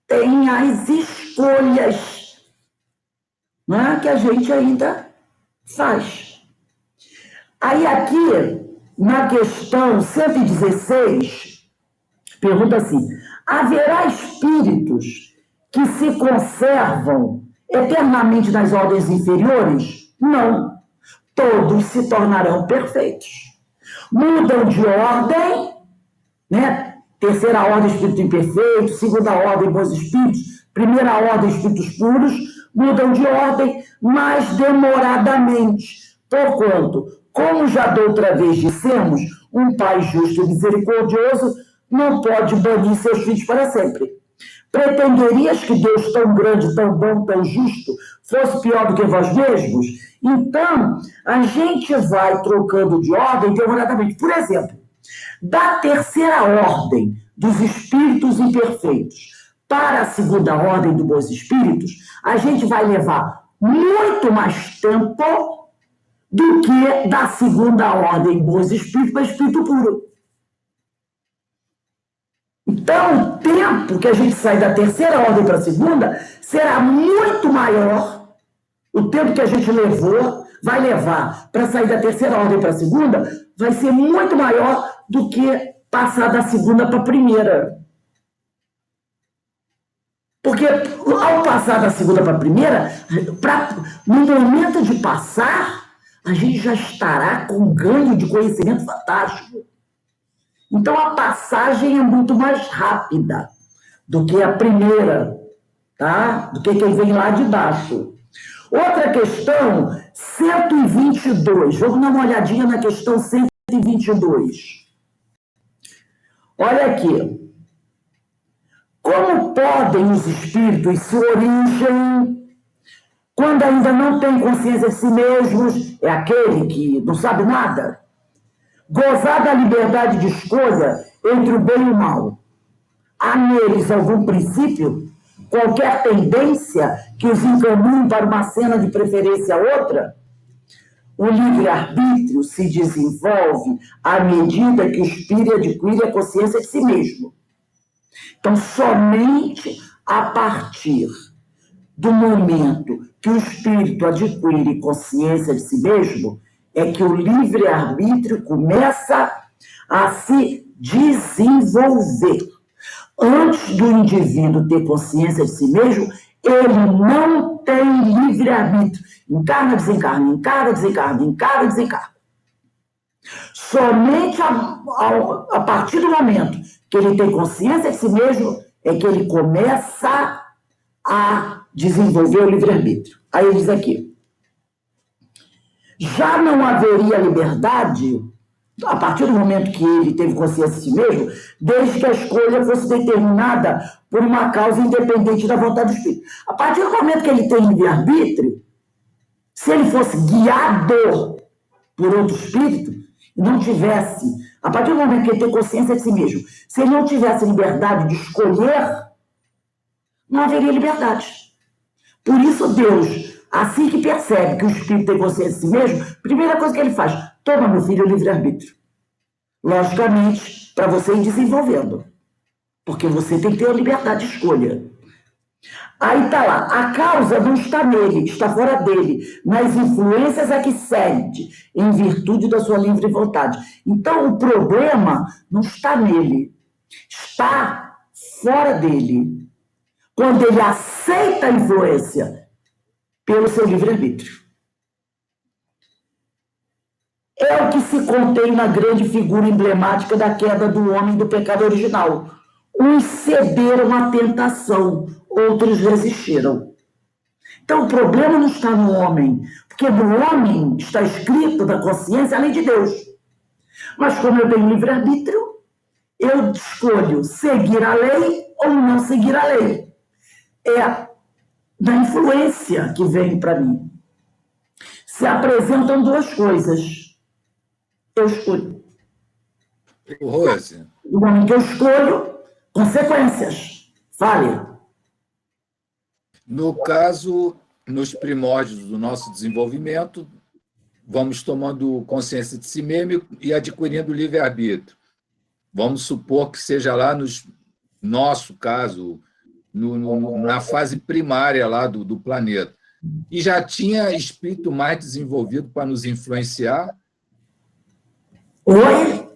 tem as escolhas, né, que a gente ainda faz. Aí aqui, na questão 116, pergunta assim: haverá espíritos que se conservam eternamente nas ordens inferiores? Não. Todos se tornarão perfeitos. Mudam de ordem, né? Terceira ordem, espírito imperfeito, segunda ordem, bons espíritos, primeira ordem, espíritos puros, mudam de ordem, mas demoradamente. Porquanto, como já da outra vez dissemos, um Pai justo e misericordioso não pode banir seus filhos para sempre. Pretenderias que Deus tão grande, tão bom, tão justo, fosse pior do que vós mesmos? Então, a gente vai trocando de ordem demoradamente. Por exemplo, da terceira ordem dos espíritos imperfeitos para a segunda ordem dos bons espíritos, a gente vai levar muito mais tempo do que da segunda ordem bons espíritos para espírito puro. Então, o tempo que a gente sai da terceira ordem para a segunda será muito maior. O tempo que a gente vai levar para sair da terceira ordem para a segunda, vai ser muito maior do que passar da segunda para a primeira. Porque ao passar da segunda para a primeira, no momento de passar, a gente já estará com um ganho de conhecimento fantástico. Então, a passagem é muito mais rápida do que a primeira, tá? Do que quem vem lá de baixo. Outra questão, 122. Vamos dar uma olhadinha na questão 122. Olha aqui. Como podem os espíritos se origem quando ainda não têm consciência de si mesmos? É aquele que não sabe nada? Gozar da liberdade de escolha entre o bem e o mal. Há neles algum princípio? Qualquer tendência que os encaminhe para uma cena de preferência a outra? O livre-arbítrio se desenvolve à medida que o espírito adquire a consciência de si mesmo. Então, somente a partir do momento que o espírito adquire consciência de si mesmo é que o livre-arbítrio começa a se desenvolver. Antes do indivíduo ter consciência de si mesmo, ele não tem livre-arbítrio. Encarna, desencarna, encarna, desencarna, encarna, desencarna. Somente a partir do momento que ele tem consciência de si mesmo, é que ele começa a desenvolver o livre-arbítrio. Aí ele diz aqui: já não haveria liberdade a partir do momento que ele teve consciência de si mesmo, desde que a escolha fosse determinada por uma causa independente da vontade do espírito. A partir do momento que ele tem livre-arbítrio, se ele fosse guiado por outro espírito, e não tivesse, a partir do momento que ele tem consciência de si mesmo, se ele não tivesse liberdade de escolher, não haveria liberdade. Por isso Deus, assim que percebe que o espírito tem consciência de si mesmo, a primeira coisa que ele faz: toma, meu filho, o livre-arbítrio. Logicamente, para você ir desenvolvendo. Porque você tem que ter a liberdade de escolha. Aí está lá, a causa não está nele, está fora dele, nas influências a que cede, em virtude da sua livre vontade. Então, o problema não está nele, está fora dele. Quando ele aceita a influência pelo seu livre-arbítrio. É o que se contém na grande figura emblemática da queda do homem do pecado original. Uns cederam à tentação, outros resistiram. Então, o problema não está no homem, porque no homem está escrito da consciência a lei de Deus. Mas como eu tenho livre-arbítrio, eu escolho seguir a lei ou não seguir a lei. É da influência que vem para mim. Se apresentam duas coisas. Eu escolho. Rose. O momento que eu escolho, consequências. Fale. No caso, nos primórdios do nosso desenvolvimento, vamos tomando consciência de si mesmo e adquirindo livre-arbítrio. Vamos supor que seja lá, no nosso caso, na fase primária lá do planeta. E já tinha espírito mais desenvolvido para nos influenciar? Oi?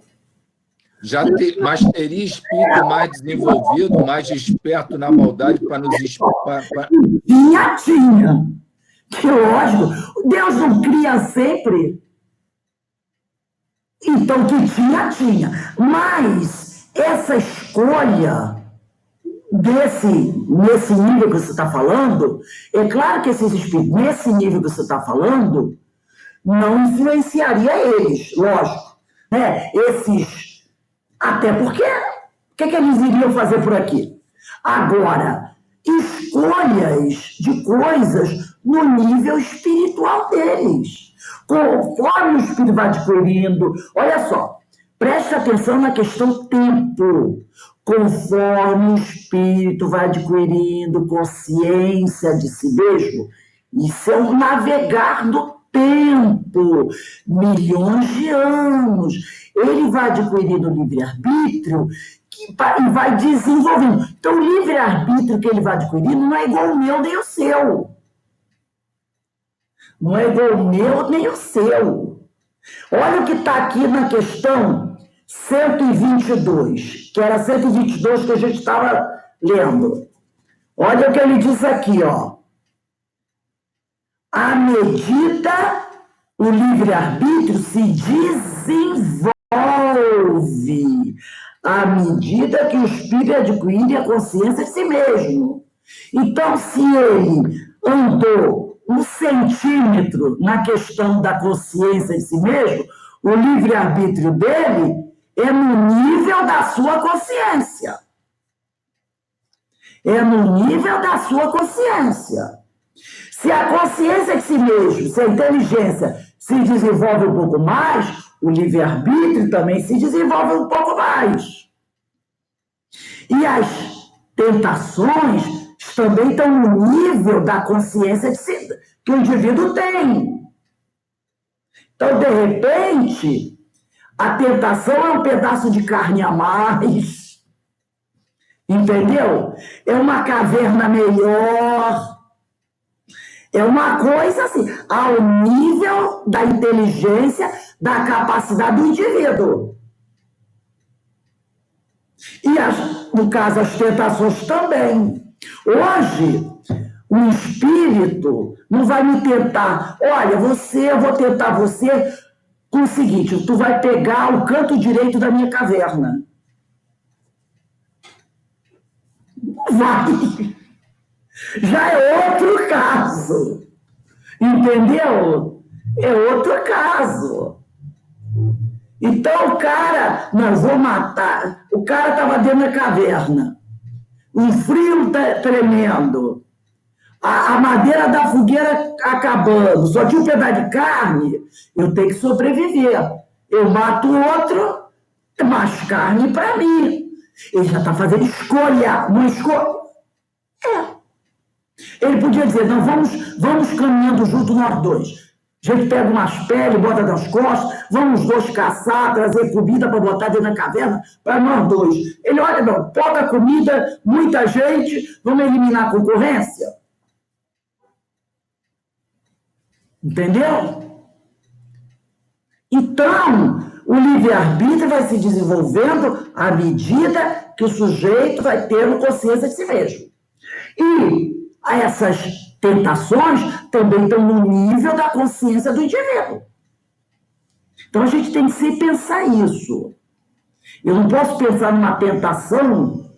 Mas teria espírito mais desenvolvido, mais esperto na maldade para nos... Tinha. Que lógico. Deus não cria sempre. Então, que tinha. Mas essa escolha nesse nível que você está falando, é claro que esses espíritos, nesse nível que você está falando, não influenciaria eles, lógico. Né? Até porque, o que eles iriam fazer por aqui? Agora, escolhas de coisas no nível espiritual deles. Conforme o espírito vai adquirindo, olha só, preste atenção na questão tempo. Conforme o espírito vai adquirindo consciência de si mesmo, isso é um navegar do tempo, milhões de anos. Ele vai adquirindo livre-arbítrio e vai desenvolvendo. Então, o livre-arbítrio que ele vai adquirindo não é igual o meu nem o seu. Não é igual o meu nem o seu. Olha o que está aqui na questão 122, que era 122 que a gente estava lendo. Olha o que ele diz aqui, ó. À medida o livre-arbítrio se desenvolve, à medida que o espírito adquire a consciência de si mesmo. Então, se ele andou 1 centímetro na questão da consciência de si mesmo, o livre-arbítrio dele é no nível da sua consciência. É no nível da sua consciência. Se a consciência de si mesmo, se a inteligência se desenvolve um pouco mais, o livre-arbítrio também se desenvolve um pouco mais. E as tentações também estão no nível da consciência de si, que o indivíduo tem. Então, de repente, a tentação é um pedaço de carne a mais, entendeu? É uma caverna melhor. É uma coisa assim, ao nível da inteligência, da capacidade do indivíduo. E, no caso, as tentações também. Hoje, o espírito não vai me tentar. Olha, eu vou tentar você com o seguinte, tu vai pegar o canto direito da minha caverna. Não vai. Já é outro caso. Entendeu? É outro caso. Então o cara, nós vamos matar. O cara estava dentro da caverna. Um frio tremendo. A madeira da fogueira acabando. Só tinha um pedaço de carne. Eu tenho que sobreviver. Eu mato o outro, mais carne para mim. Ele já está fazendo escolha. Uma escolha. Ele podia dizer, não, vamos caminhando junto nós dois. A gente pega umas peles, bota nas costas, vamos os dois caçar, trazer comida para botar dentro da caverna para nós dois. Ele, olha, não, pouca comida, muita gente, vamos eliminar a concorrência. Entendeu? Então, o livre-arbítrio vai se desenvolvendo à medida que o sujeito vai tendo consciência de si mesmo. E essas tentações também estão no nível da consciência do indivíduo. Então, a gente tem que sempre pensar isso. Eu não posso pensar numa tentação,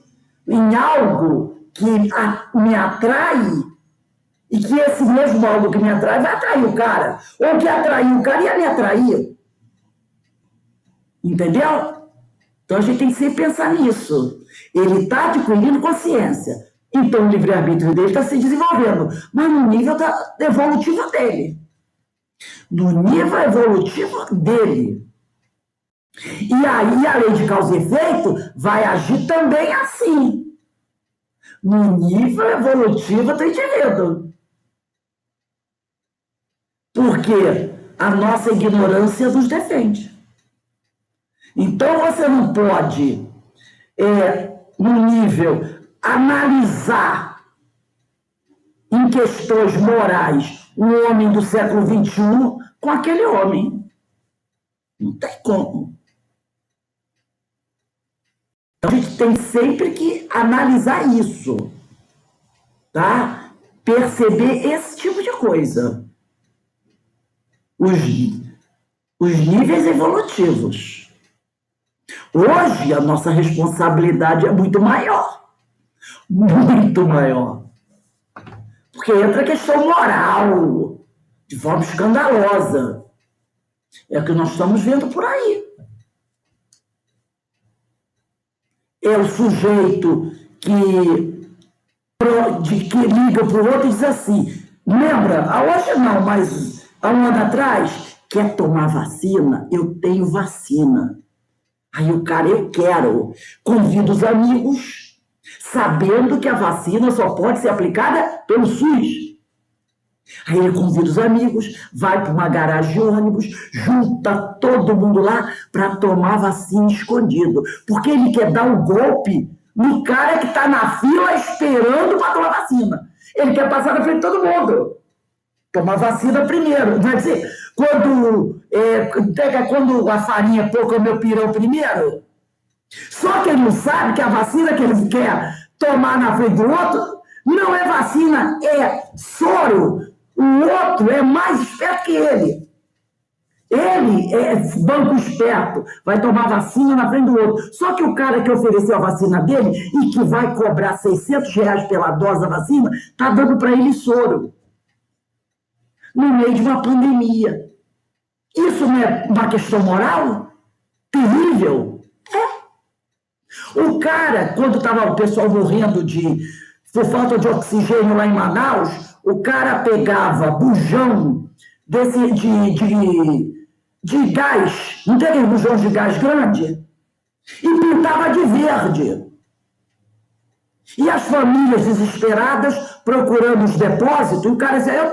em algo que me atrai, e que esse mesmo algo que me atrai vai atrair o cara. Ou que atraiu o cara ia me atrair. Entendeu? Então, a gente tem que sempre pensar nisso. Ele está adquirindo consciência. Então, o livre-arbítrio dele está se desenvolvendo. Mas no nível evolutivo dele. No nível evolutivo dele. E aí a lei de causa e efeito vai agir também assim. No nível evolutivo do indivíduo. Porque a nossa ignorância nos defende. Então você não pode, no nível, analisar em questões morais um homem do século XXI com aquele homem. Não tem como. Então, a gente tem sempre que analisar isso, tá? Perceber esse tipo de coisa. Os níveis evolutivos. Hoje, a nossa responsabilidade é muito maior. Muito maior. Porque entra a questão moral, de forma escandalosa. É o que nós estamos vendo por aí. É o sujeito que liga para o outro e diz assim, lembra, hoje não, mas há um ano atrás, quer tomar vacina? Eu tenho vacina. Aí o cara, eu quero. Convida os amigos, sabendo que a vacina só pode ser aplicada pelo SUS. Aí ele convida os amigos, vai para uma garagem de ônibus, junta todo mundo lá para tomar vacina escondido. Porque ele quer dar um golpe no cara que está na fila esperando para tomar vacina. Ele quer passar na frente de todo mundo. Tomar vacina primeiro. Vai dizer, quando a farinha é pouco, é o meu pirão primeiro. Só que ele não sabe que a vacina que ele quer tomar na frente do outro não é vacina, é soro. O outro é mais esperto que ele. Ele é banco esperto, vai tomar vacina na frente do outro. Só que o cara que ofereceu a vacina dele e que vai cobrar R$600 pela dose da vacina, está dando para ele soro. No meio de uma pandemia. Isso não é uma questão moral? Terrível? É. O cara, quando estava o pessoal morrendo por falta de oxigênio lá em Manaus, o cara pegava bujão de gás, não tem aquele bujão de gás grande? E pintava de verde. E as famílias desesperadas procurando os depósitos, e o cara dizia, eu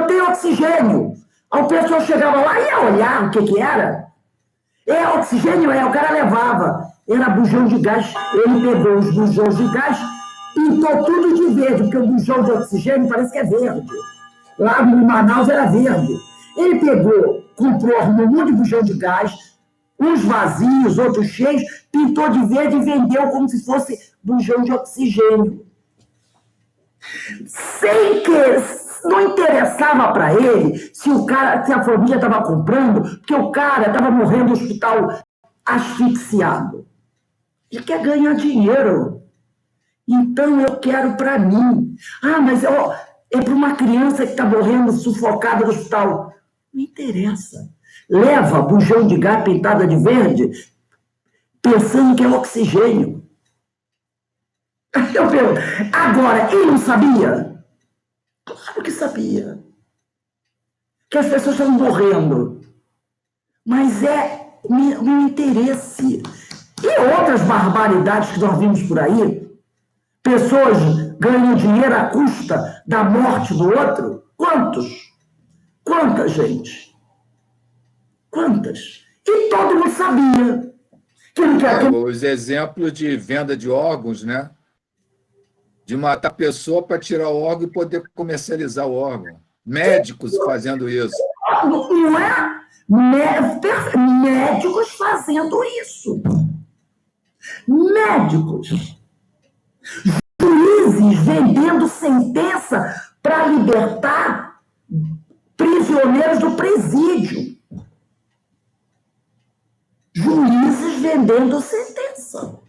tenho oxigênio. Aí o pessoal chegava lá e ia olhar o que era. Oxigênio o cara levava. Era bujão de gás, ele pegou os bujões de gás, pintou tudo de verde, porque o bujão de oxigênio parece que é verde. Lá no Manaus era verde. Ele pegou, comprou um monte de bujão de gás, uns vazios, outros cheios, pintou de verde e vendeu como se fosse bujão de oxigênio. Sem que não interessava para ele se a família estava comprando, porque o cara estava morrendo no hospital asfixiado. Ele quer ganhar dinheiro. Então eu quero para mim. Mas é para uma criança que está morrendo sufocada no hospital. Não interessa. Leva bujão de gás pintada de verde, pensando que é oxigênio. Eu pergunto, agora, ele não sabia? Claro que sabia. Que as pessoas estão morrendo. Mas é meu interesse. E outras barbaridades que nós vimos por aí, pessoas ganham dinheiro à custa da morte do outro. Quantas, gente? Quantas? E todo mundo sabia. Os exemplos de venda de órgãos, né? De matar a pessoa para tirar o órgão e poder comercializar o órgão. Médicos fazendo isso. Não é? Médicos fazendo isso. Médicos. Juízes vendendo sentença para libertar prisioneiros do presídio. Juízes vendendo sentença.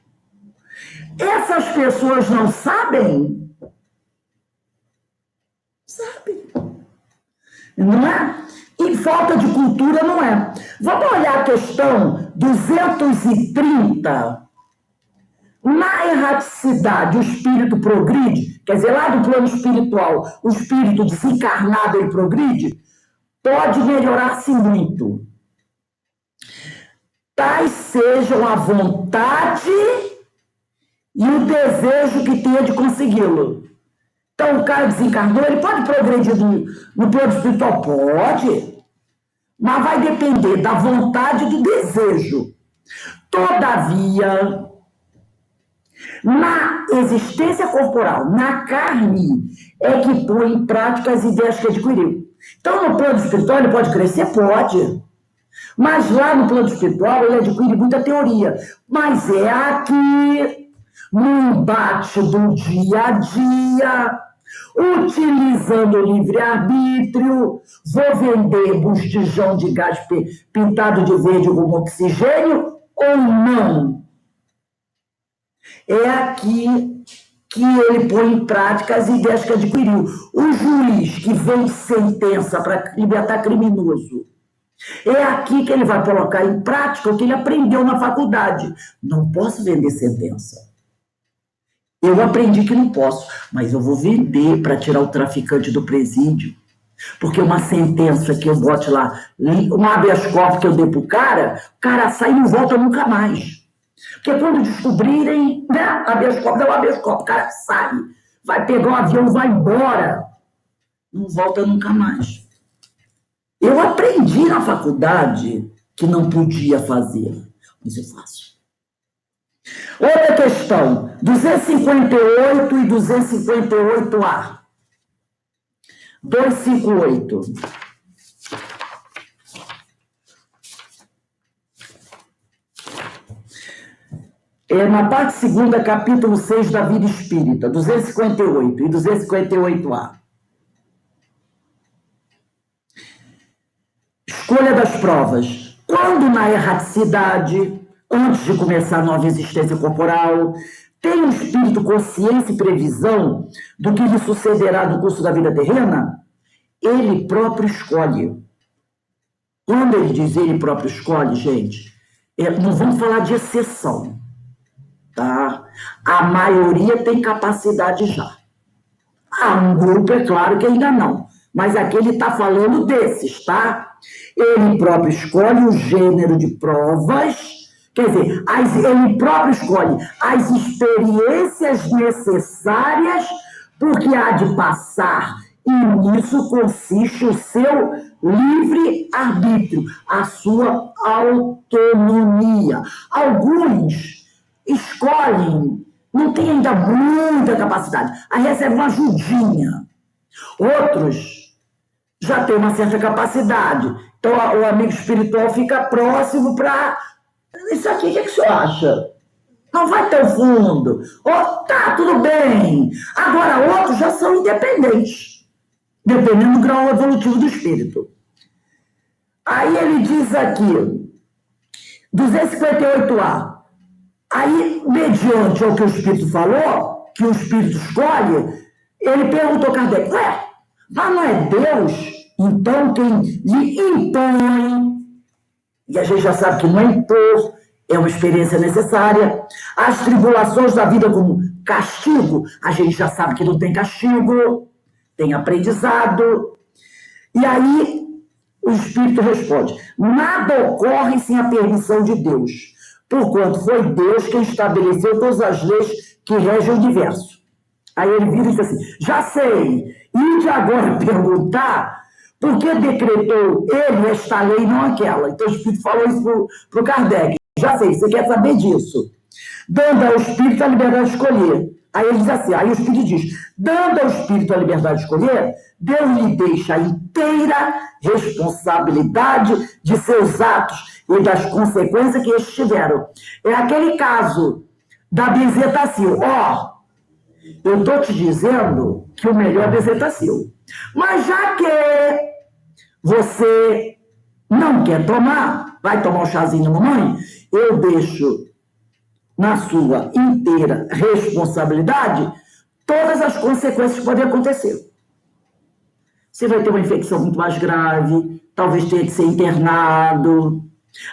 Essas pessoas não sabem? Sabem. Não é? E falta de cultura não é. Vamos olhar a questão 230. Na erraticidade, o espírito progride, quer dizer, lá do plano espiritual, o espírito desencarnado ele progride, pode melhorar-se muito. Tais sejam a vontade e o desejo que tenha de consegui-lo. Então, o cara desencarnou, ele pode progredir no plano espiritual? Pode. Mas vai depender da vontade e do desejo. Todavia, na existência corporal, na carne, é que põe em prática as ideias que adquiriu. Então, no plano espiritual, ele pode crescer? Pode. Mas lá no plano espiritual, ele adquire muita teoria. Mas é aqui, no embate do dia a dia, utilizando o livre-arbítrio, vou vender botijão de gás pintado de verde com oxigênio ou não? É aqui que ele põe em prática as ideias que adquiriu. O juiz que vem sentença para libertar criminoso, é aqui que ele vai colocar em prática o que ele aprendeu na faculdade. Não posso vender sentença. Eu aprendi que não posso, mas eu vou vender para tirar o traficante do presídio. Porque uma sentença que eu bote lá, um habeas corpus que eu dei pro cara, o cara sai e não volta nunca mais. Porque quando descobrirem, né, habeas corpus é o habeas corpus, o cara sai, vai pegar um avião e vai embora. Não volta nunca mais. Eu aprendi na faculdade que não podia fazer, mas eu faço. Outra questão, 258 e 258A. 258. É na parte segunda, capítulo 6 da vida espírita, 258 e 258A. Escolha das provas. Quando na erraticidade, antes de começar a nova existência corporal, tem o espírito consciência e previsão do que lhe sucederá no curso da vida terrena, ele próprio escolhe. Quando ele diz ele próprio escolhe, gente, não vamos falar de exceção, tá? A maioria tem capacidade já. Há um grupo, é claro, que ainda não. Mas aqui ele está falando desses, tá? Ele próprio escolhe o gênero de provas. Quer dizer, ele próprio escolhe as experiências necessárias porque há de passar, e nisso consiste o seu livre-arbítrio, a sua autonomia. Alguns escolhem, não tem ainda muita capacidade, aí recebe uma ajudinha. Outros já têm uma certa capacidade, então o amigo espiritual fica próximo para... Isso aqui, o que o senhor acha? Não vai tão fundo. Oh, tá, tudo bem. Agora, outros já são independentes, dependendo do grau evolutivo do espírito. Aí ele diz aqui, 258A. Aí, mediante o que o espírito falou, que o espírito escolhe, ele perguntou a Kardec, mas não é Deus, então, quem lhe impõe? E a gente já sabe que não é impor, é uma experiência necessária. As tribulações da vida como castigo, a gente já sabe que não tem castigo, tem aprendizado. E aí o Espírito responde, nada ocorre sem a permissão de Deus, porquanto foi Deus quem estabeleceu todas as leis que regem o universo. Aí ele vira e diz assim, já sei, e de agora perguntar... Por que decretou ele esta lei e não aquela? Então o Espírito falou isso para o Kardec. Já sei, você quer saber disso. Dando ao Espírito a liberdade de escolher. Aí ele diz assim, aí o Espírito diz, dando ao Espírito a liberdade de escolher, Deus lhe deixa a inteira responsabilidade de seus atos e das consequências que estes tiveram. É aquele caso da Benzetacil. Eu estou te dizendo que o melhor bezetacil. Mas já que você não quer tomar, vai tomar um chazinho da mamãe, eu deixo na sua inteira responsabilidade todas as consequências que podem acontecer. Você vai ter uma infecção muito mais grave, talvez tenha que ser internado.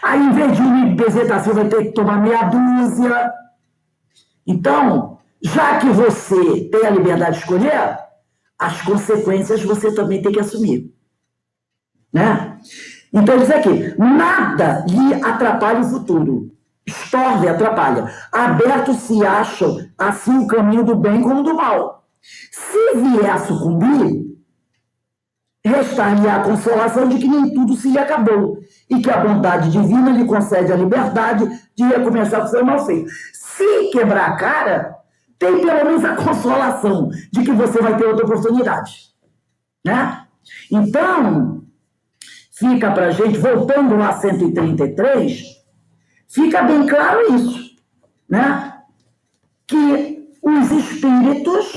Aí, em vez de um bezetacil, vai ter que tomar meia dúzia. Então, já que você tem a liberdade de escolher, as consequências você também tem que assumir. Né? Então, diz aqui, nada lhe atrapalha o futuro. Estorve, atrapalha. Abertos se acham, assim, o caminho do bem como do mal. Se vier a sucumbir, restar-lhe a consolação de que nem tudo se lhe acabou e que a bondade divina lhe concede a liberdade de recomeçar o que foi mal feito. Se quebrar a cara, tem pelo menos a consolação de que você vai ter outra oportunidade. Né? Então, fica para a gente, voltando lá a 133, fica bem claro isso, né? Que os espíritos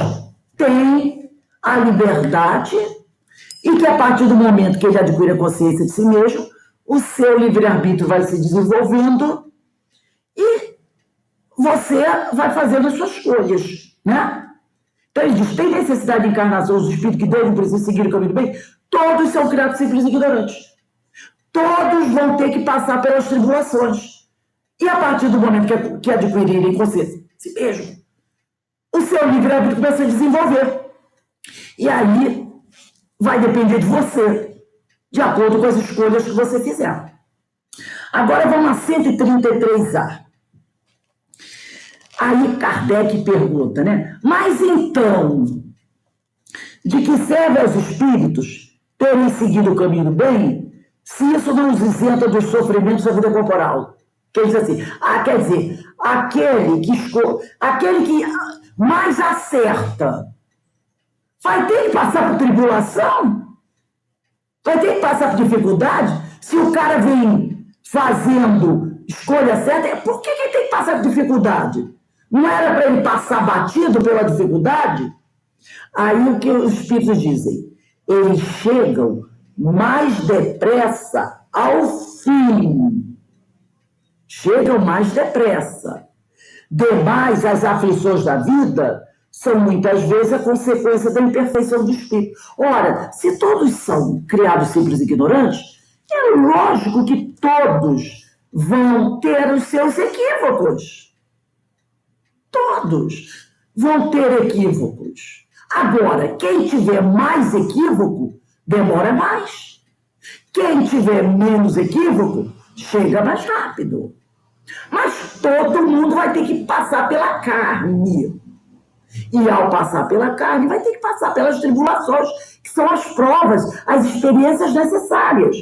têm a liberdade e que a partir do momento que ele adquire a consciência de si mesmo, o seu livre-arbítrio vai se desenvolvendo e você vai fazendo as suas escolhas, né? Então ele diz, tem necessidade de encarnação os espíritos que devem precisar seguir o caminho do bem? Todos são criados simples e ignorantes. Todos vão ter que passar pelas tribulações. E a partir do momento que adquirirem consciência de si mesmo, o seu livre-arbítrio começa a desenvolver. E aí vai depender de você, de acordo com as escolhas que você fizer. Agora vamos a 133A. Aí Kardec pergunta, né? Mas então, de que serve aos espíritos terem seguido o caminho do bem, se isso não os isenta dos sofrimentos da vida corporal? Quer dizer assim, quer dizer, aquele que mais acerta vai ter que passar por tribulação? Vai ter que passar por dificuldade? Se o cara vem fazendo escolha certa, por que ele tem que passar por dificuldade? Não era para ele passar batido pela dificuldade? Aí o que os espíritos dizem? Eles chegam mais depressa ao fim. Chegam mais depressa. Demais, as aflições da vida são muitas vezes a consequência da imperfeição do espírito. Ora, se todos são criados simples e ignorantes, é lógico que todos vão ter os seus equívocos. Todos vão ter equívocos. Agora, quem tiver mais equívoco, demora mais. Quem tiver menos equívoco, chega mais rápido. Mas todo mundo vai ter que passar pela carne. E ao passar pela carne, vai ter que passar pelas tribulações, que são as provas, as experiências necessárias.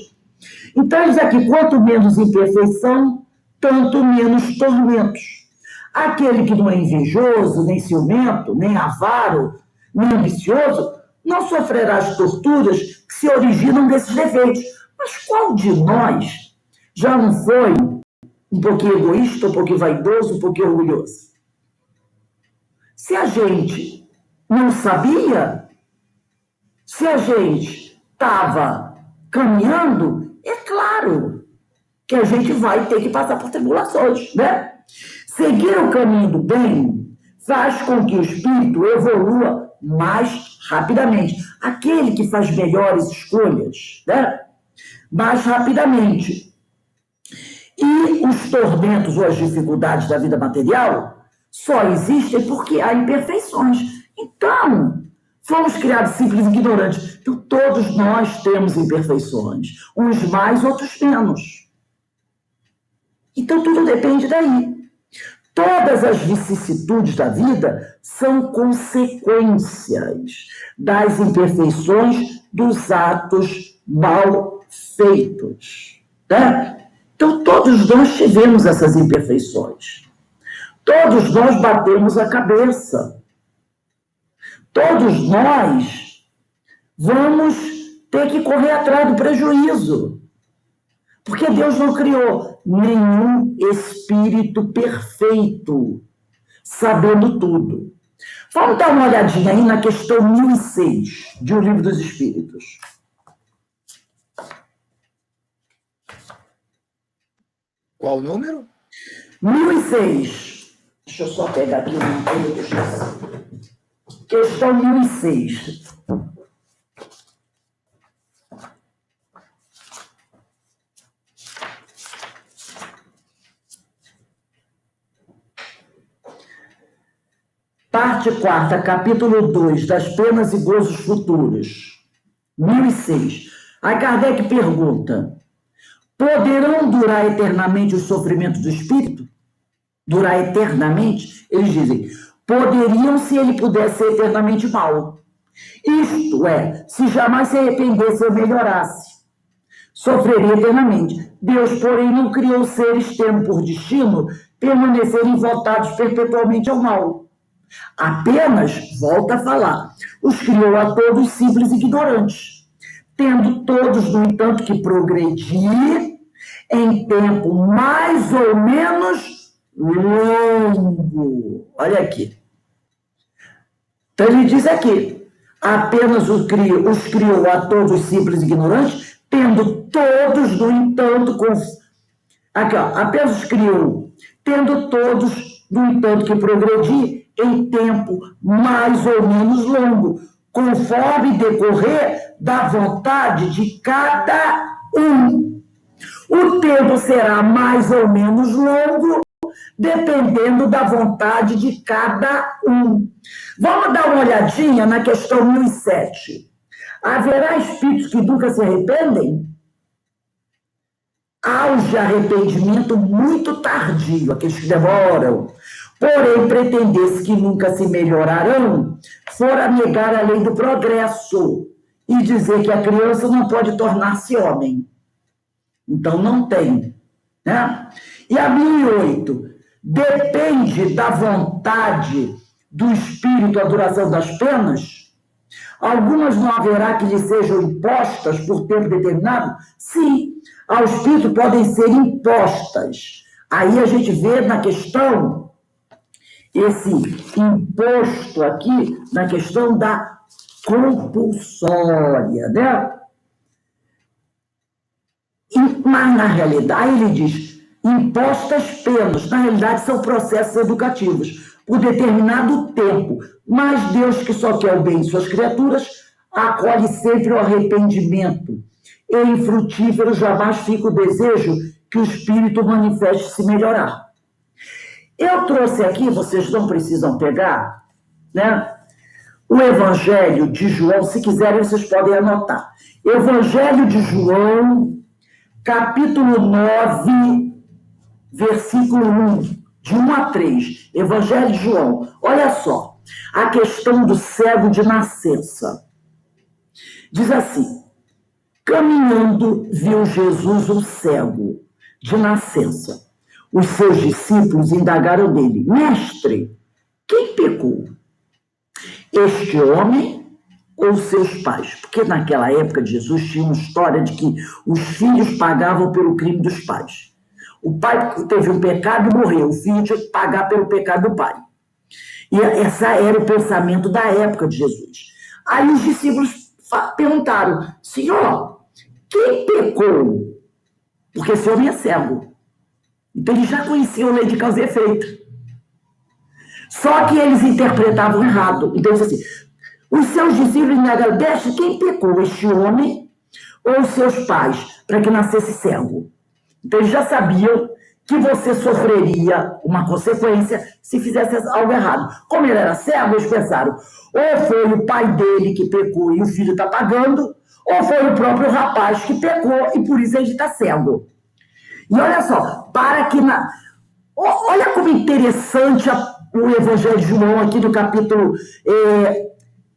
Então, diz aqui, quanto menos imperfeição, tanto menos tormentos. Aquele que não é invejoso, nem ciumento, nem avaro, nem ambicioso, não sofrerá as torturas que se originam desses defeitos. Mas qual de nós já não foi um pouquinho egoísta, um pouquinho vaidoso, um pouquinho orgulhoso? Se a gente não sabia, se a gente estava caminhando, é claro que a gente vai ter que passar por tribulações, né? Seguir o caminho do bem faz com que o espírito evolua mais rapidamente. Aquele que faz melhores escolhas, né? Mais rapidamente. E os tormentos ou as dificuldades da vida material só existem porque há imperfeições. Então, fomos criados simples e ignorantes. Então, todos nós temos imperfeições. Uns mais, outros menos. Então, tudo depende daí. Todas as vicissitudes da vida são consequências das imperfeições dos atos mal feitos. Né? Então, todos nós tivemos essas imperfeições. Todos nós batemos a cabeça. Todos nós vamos ter que correr atrás do prejuízo. Porque Deus não criou nenhum espírito perfeito, sabendo tudo. Vamos dar uma olhadinha aí na questão 1006 de O Livro dos Espíritos. Qual o número? 1006. Deixa eu só pegar aqui uma coisa que eu esqueci. Questão 1006. Parte 4ª, capítulo 2, das penas e gozos futuros. 1006. Aí Kardec pergunta: poderão durar eternamente os sofrimentos do espírito? Durar eternamente? Eles dizem, poderiam se ele pudesse ser eternamente mau. Isto é, se jamais se arrependesse ou melhorasse. Sofreria eternamente. Deus, porém, não criou seres tendo por destino permanecerem voltados perpetuamente ao mal. Apenas, volta a falar, os criou a todos simples e ignorantes, tendo todos, no entanto, que progredir em tempo mais ou menos longo. Olha aqui. Então ele diz aqui, apenas os criou a todos simples e ignorantes, tendo todos, no entanto, aqui, ó, apenas os criou, tendo todos, no entanto, que progredir em tempo mais ou menos longo, conforme decorrer da vontade de cada um. O tempo será mais ou menos longo, dependendo da vontade de cada um. Vamos dar uma olhadinha na questão 1007. Haverá espíritos que nunca se arrependem? Auge arrependimento muito tardio, aqueles que demoram. Porém, pretender-se que nunca se melhorarão, fora negar a lei do progresso e dizer que a criança não pode tornar-se homem. Então, não tem. Né? E a 1008, depende da vontade do espírito a duração das penas? Algumas não haverá que lhe sejam impostas por tempo determinado? Sim, ao espírito podem ser impostas. Aí a gente vê na questão, esse imposto aqui, na questão da compulsória, né? Mas, na realidade, aí ele diz, impostas penas, na realidade são processos educativos, por determinado tempo, mas Deus, que só quer o bem de suas criaturas, acolhe sempre o arrependimento, e infrutífero jamais fica o desejo que o espírito manifeste se melhorar. Eu trouxe aqui, vocês não precisam pegar, né? O Evangelho de João, se quiserem, vocês podem anotar. Evangelho de João, capítulo 9, versículo 1, de 1 a 3. Evangelho de João. Olha só, a questão do cego de nascença. Diz assim, caminhando, viu Jesus um cego de nascença. Os seus discípulos indagaram dele, mestre, quem pecou? Este homem ou seus pais? Porque naquela época de Jesus tinha uma história de que os filhos pagavam pelo crime dos pais. O pai teve um pecado e morreu, o filho tinha que pagar pelo pecado do pai. E esse era o pensamento da época de Jesus. Aí os discípulos perguntaram, Senhor, quem pecou? Porque esse homem é cego. Então eles já conheciam a lei de causa e efeito. Só que eles interpretavam errado. Então eles assim, os seus discípulos indagaram, mestre, quem pecou, este homem ou seus pais, para que nascesse cego? Então eles já sabiam que você sofreria uma consequência se fizesse algo errado. Como ele era cego, eles pensaram, ou foi o pai dele que pecou e o filho está pagando, ou foi o próprio rapaz que pecou e por isso ele está cego. E olha só, olha como interessante o Evangelho de João aqui do capítulo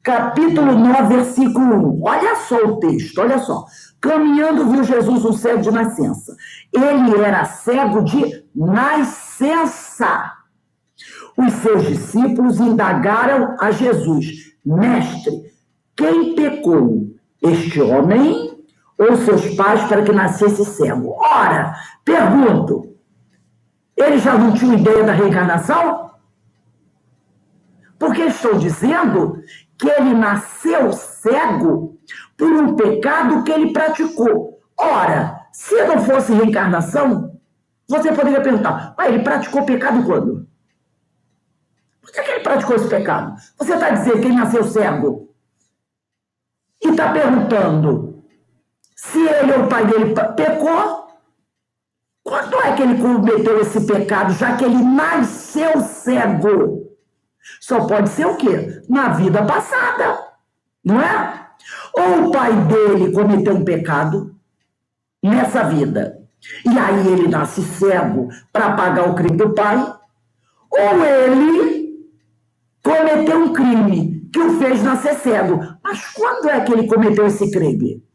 9, versículo 1. Olha só o texto, olha só. Caminhando viu Jesus um cego de nascença. Ele era cego de nascença. Os seus discípulos indagaram a Jesus, mestre, quem pecou, este homem ou seus pais para que nascesse cego? Ora, pergunto, eles já não tinham ideia da reencarnação? Porque estou dizendo que ele nasceu cego por um pecado que ele praticou. Ora, se não fosse reencarnação, você poderia perguntar, mas ele praticou pecado quando? Por que ele praticou esse pecado? Você está dizendo que ele nasceu cego e está perguntando se ele ou o pai dele pecou? Quando é que ele cometeu esse pecado, já que ele nasceu cego? Só pode ser o quê? Na vida passada, não é? Ou o pai dele cometeu um pecado nessa vida, e aí ele nasce cego para pagar o crime do pai, ou ele cometeu um crime que o fez nascer cego. Mas quando é que ele cometeu esse crime?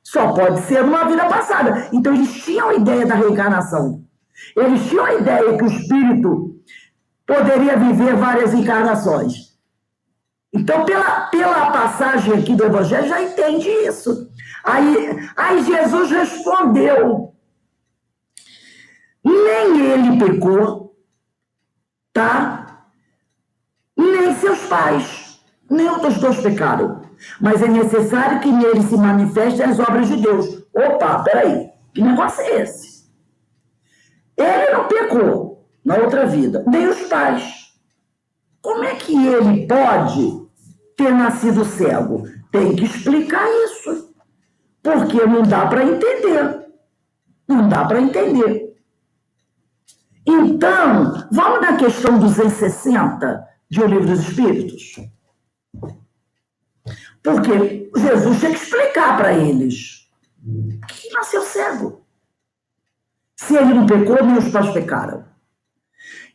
Só pode ser numa vida passada. Então eles tinham a ideia da reencarnação. Eles tinham a ideia que o espírito poderia viver várias encarnações. Então, pela passagem aqui do Evangelho, já entende isso. Aí Jesus respondeu. Nem ele pecou, tá? Nem seus pais. Nenhum dos dois pecaram. Mas é necessário que nele se manifestem as obras de Deus. Opa, peraí. Que negócio é esse? Ele não pecou na outra vida. Nem os pais. Como é que ele pode ter nascido cego? Tem que explicar isso. Porque não dá para entender. Não dá para entender. Então, vamos na questão 260 de O Livro dos Espíritos. Porque Jesus tinha que explicar para eles que nasceu cego. Se ele não pecou, nem os pais pecaram.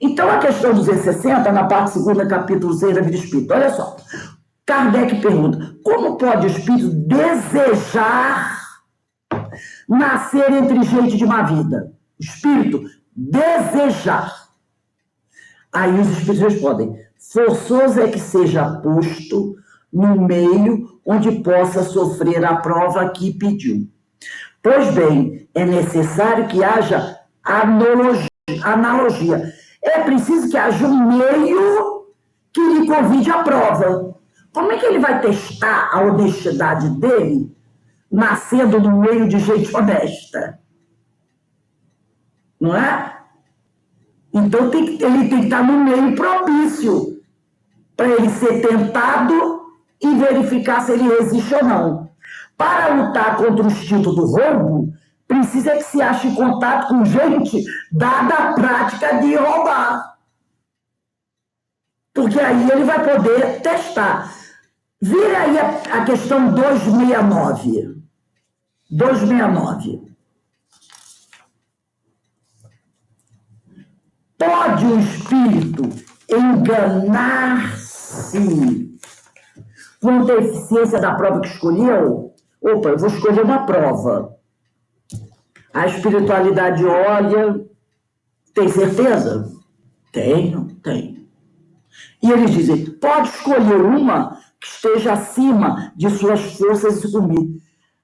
Então, a questão 260, na parte 2ª, capítulo 6 da Vida Espírita. Olha só. Kardec pergunta, como pode o espírito desejar nascer entre gente de má vida? O espírito desejar. Aí os espíritos respondem, forçoso é que seja posto no meio onde possa sofrer a prova que pediu. Pois bem, é necessário que haja analogia. É preciso que haja um meio que lhe convide à prova. Como é que ele vai testar a honestidade dele nascendo no meio de gente honesta? Não é? Então ele tem que estar no meio propício para ele ser tentado e verificar se ele resiste ou não. Para lutar contra o instinto do roubo, precisa que se ache em contato com gente dada a prática de roubar. Porque aí ele vai poder testar. Vira aí a questão 269. 269. Pode o espírito enganar-se com deficiência da prova que escolheu? Opa, eu vou escolher uma prova. A espiritualidade olha, tem certeza? Tenho. E eles dizem, pode escolher uma que esteja acima de suas forças e sucumbir.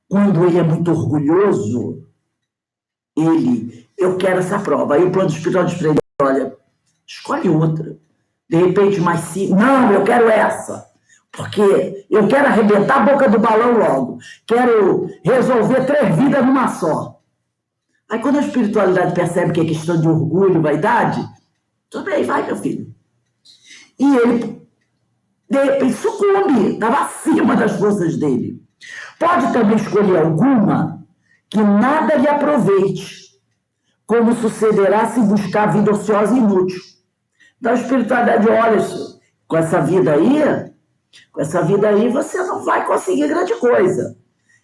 Quando ele é muito orgulhoso, eu quero essa prova. Aí o plano espiritual diz para ele, olha, escolhe outra. De repente, mais 5. Não, eu quero essa. Porque eu quero arrebentar a boca do balão logo. Quero resolver 3 vidas numa só. Aí quando a espiritualidade percebe que é questão de orgulho, vaidade, tudo bem, vai, meu filho. E ele, de repente, sucumbe, estava acima das forças dele. Pode também escolher alguma que nada lhe aproveite, como sucederá se buscar a vida ociosa e inútil. Então a espiritualidade olha, com essa vida aí você não vai conseguir grande coisa.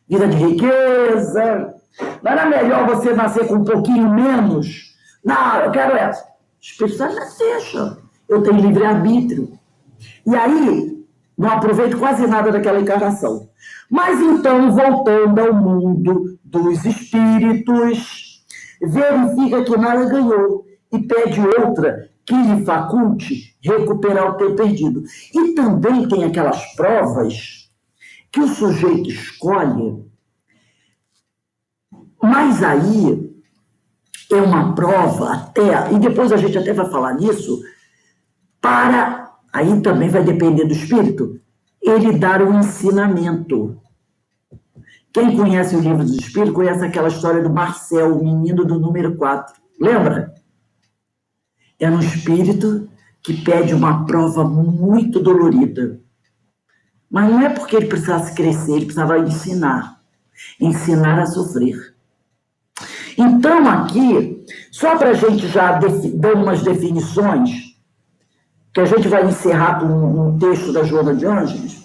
Vida de riqueza. Não era melhor você nascer com um pouquinho menos? Não, eu quero essa. Espiritualidade deixa. Eu tenho livre-arbítrio. E aí, não aproveito quase nada daquela encarnação. Mas então, voltando ao mundo dos espíritos, verifica que nada ganhou e pede outra que lhe faculte recuperar o tempo perdido. E também tem aquelas provas que o sujeito escolhe, mas aí é uma prova até, e depois a gente até vai falar nisso, para Aí também vai depender do espírito, ele dar o ensinamento. Quem conhece o livro dos espíritos conhece aquela história do Marcel, o menino do número 4. Lembra? É um espírito que pede uma prova muito dolorida. Mas não é porque ele precisasse crescer, ele precisava ensinar a sofrer. Então, aqui, só para a gente já dar umas definições, que a gente vai encerrar com um texto da Joana de Ângeles.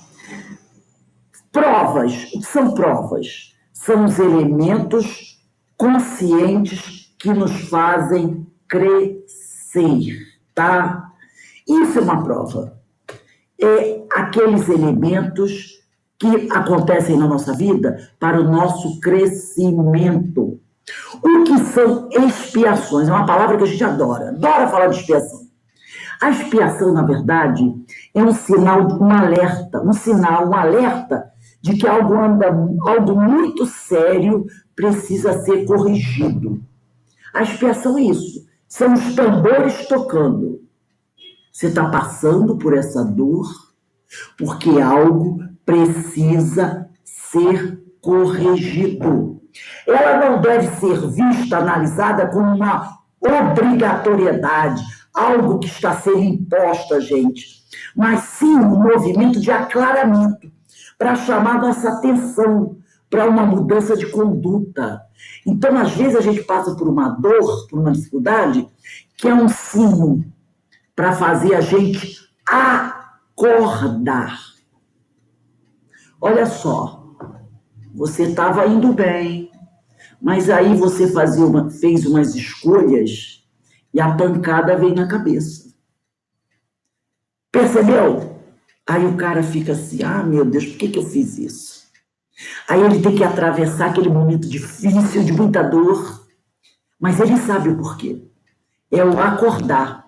Provas, o que são provas? São os elementos conscientes que nos fazem crescer, tá? Isso é uma prova. É aqueles elementos que acontecem na nossa vida para o nosso crescimento. O que são expiações? É uma palavra que a gente adora falar de expiação. A expiação, na verdade, é um sinal, um alerta, um alerta de que algo muito sério precisa ser corrigido. A expiação é isso, são os tambores tocando. Você está passando por essa dor porque algo precisa ser corrigido. Ela não deve ser vista, analisada como uma obrigatoriedade, algo que está sendo imposto a gente, mas sim um movimento de aclaramento para chamar nossa atenção para uma mudança de conduta. Então, às vezes, a gente passa por uma dor, por uma dificuldade, que é um sino para fazer a gente acordar. Olha só, você estava indo bem, mas aí você fez umas escolhas e a pancada veio na cabeça. Percebeu? Aí o cara fica assim, meu Deus, por que eu fiz isso? Aí ele tem que atravessar aquele momento difícil, de muita dor, mas ele sabe o porquê. É o acordar.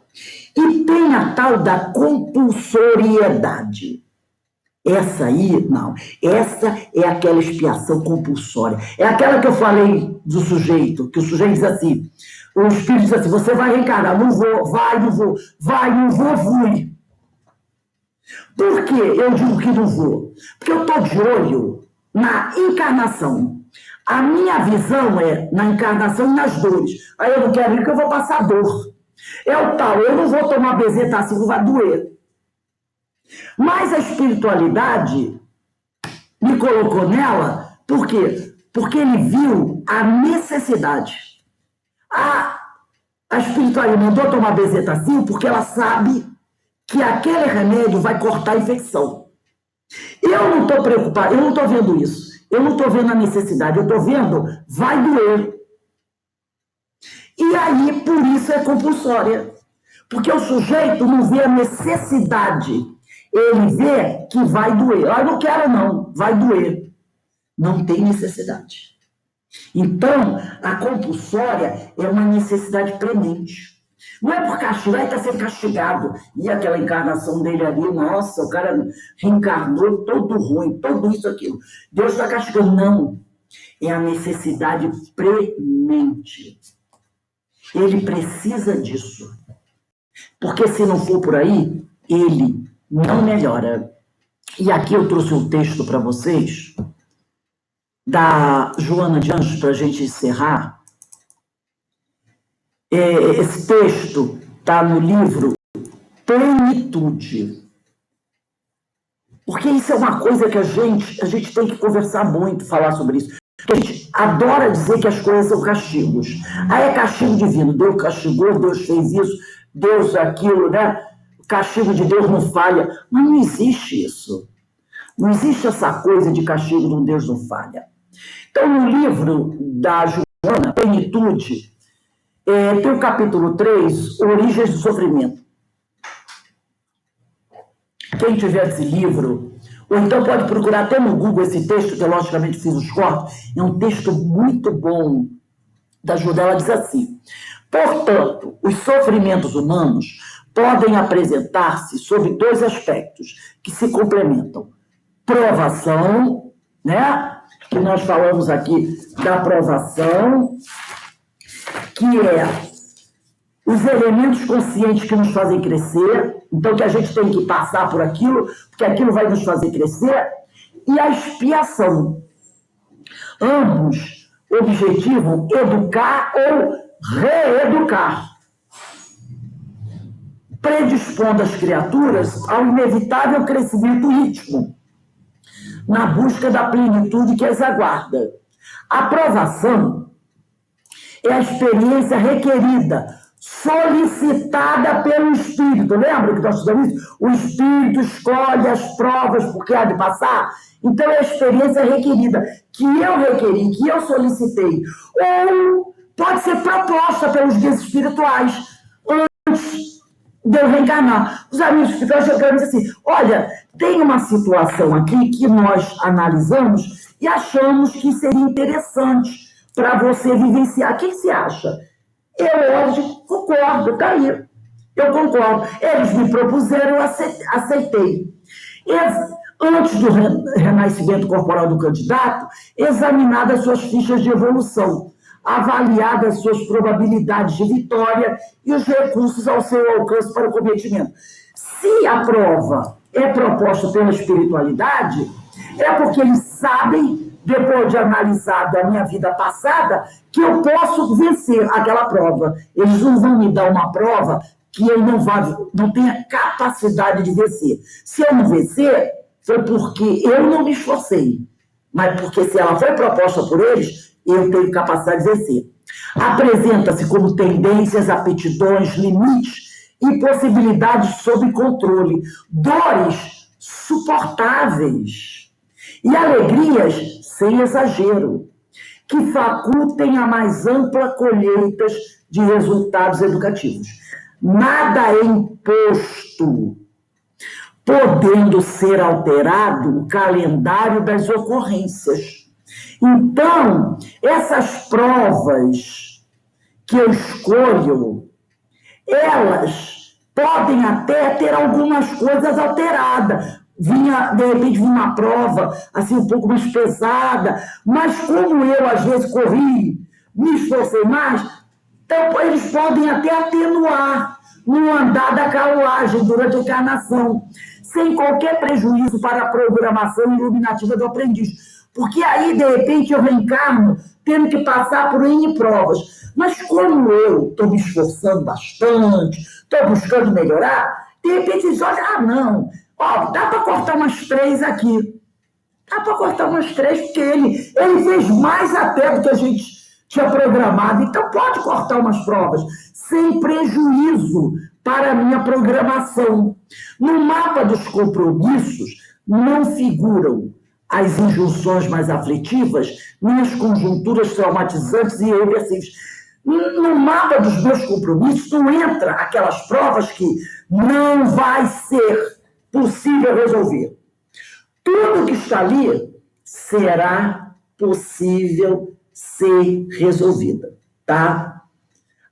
E tem a tal da compulsoriedade. Essa aí, não. Essa é aquela expiação compulsória. É aquela que eu falei do sujeito, que o sujeito diz assim, o espírito diz assim, você vai reencarnar, não vou, vai, não vou, vai, não vou, fui. Por que eu digo que não vou? Porque eu estou de olho na encarnação. A minha visão é na encarnação e nas dores. Aí eu não quero ir porque eu vou passar dor. É o tal, eu não vou tomar bezetacil, vai doer. Mas a espiritualidade me colocou nela, por quê? Porque ele viu a necessidade. A espiritualidade mandou tomar bezetacil porque ela sabe que aquele remédio vai cortar a infecção. Eu não estou preocupado, eu não estou vendo isso. Eu não estou vendo a necessidade, eu estou vendo, vai doer. E aí, por isso é compulsória. Porque o sujeito não vê a necessidade. Ele vê que vai doer. Eu não quero não, vai doer. Não tem necessidade. Então, a compulsória é uma necessidade premente. Não é por castigo, aí está sendo castigado. E aquela encarnação dele ali, nossa, o cara reencarnou todo ruim, tudo isso, aquilo. Deus está castigando. Não. É a necessidade premente. Ele precisa disso. Porque se não for por aí, ele não melhora. E aqui eu trouxe um texto para vocês, da Joana de Ângeles, para a gente encerrar. Esse texto está no livro Plenitude. Porque isso é uma coisa que a gente tem que conversar muito, falar sobre isso. Porque a gente adora dizer que as coisas são castigos. Aí é castigo divino. Deus castigou, Deus fez isso, Deus aquilo, né? O castigo de Deus não falha. Mas não existe isso. Não existe essa coisa de castigo de um Deus não falha. Então, no livro da Joana, Plenitude, tem o capítulo 3, Origens do Sofrimento. Quem tiver esse livro, ou então pode procurar até no Google esse texto, que eu logicamente fiz os cortes, é um texto muito bom da Joana. Ela diz assim, portanto, os sofrimentos humanos podem apresentar-se sob dois aspectos que se complementam. Provação, né? Que nós falamos aqui da provação, que é os elementos conscientes que nos fazem crescer, então que a gente tem que passar por aquilo, porque aquilo vai nos fazer crescer, e a expiação. Ambos objetivam educar ou reeducar, predispondo as criaturas ao inevitável crescimento íntimo, na busca da plenitude que as aguarda. A aprovação é a experiência requerida, solicitada pelo Espírito. Lembra que nós estudamos isso? O Espírito escolhe as provas porque há de passar. Então, é a experiência requerida, que eu requeri, que eu solicitei. Ou pode ser proposta pelos guias espirituais antes de eu reencarnar. Os amigos espirituais chegam e dizem assim, olha, tem uma situação aqui que nós analisamos e achamos que seria interessante para você vivenciar. O que você acha? Eu hoje concordo, está aí. Eu concordo. Eles me propuseram, eu aceitei. Antes do renascimento corporal do candidato, examinadas suas fichas de evolução, avaliadas suas probabilidades de vitória e os recursos ao seu alcance para o cometimento. Se a prova é proposta pela espiritualidade, é porque eles sabem, depois de analisar a minha vida passada, que eu posso vencer aquela prova. Eles não vão me dar uma prova que eu não tenha capacidade de vencer. Se eu não vencer, foi porque eu não me esforcei. Mas porque se ela foi proposta por eles, eu tenho capacidade de vencer. Apresenta-se como tendências, aptidões, limites e possibilidades sob controle, dores suportáveis e alegrias sem exagero, que facultem a mais ampla colheita de resultados educativos. Nada é imposto, podendo ser alterado o calendário das ocorrências. Então, essas provas que eu escolho, elas podem até ter algumas coisas alteradas. De repente, vinha uma prova assim um pouco mais pesada, mas como eu, às vezes, corri, me esforcei mais, então eles podem até atenuar no andar da carruagem durante a encarnação, sem qualquer prejuízo para a programação iluminativa do aprendiz. Porque aí, de repente, eu reencarno tendo que passar por N provas. Mas como eu estou me esforçando bastante, estou buscando melhorar, de repente eles olham, não, dá para cortar umas 3 aqui. Dá para cortar umas 3, porque ele fez mais até do que a gente tinha programado. Então, pode cortar umas provas, sem prejuízo para a minha programação. No mapa dos compromissos, não figuram as injunções mais aflitivas, nem as conjunturas traumatizantes e irreversíveis. No mapa dos meus compromissos, não entra aquelas provas que não vai ser possível resolver. Tudo que está ali será possível ser resolvida, tá?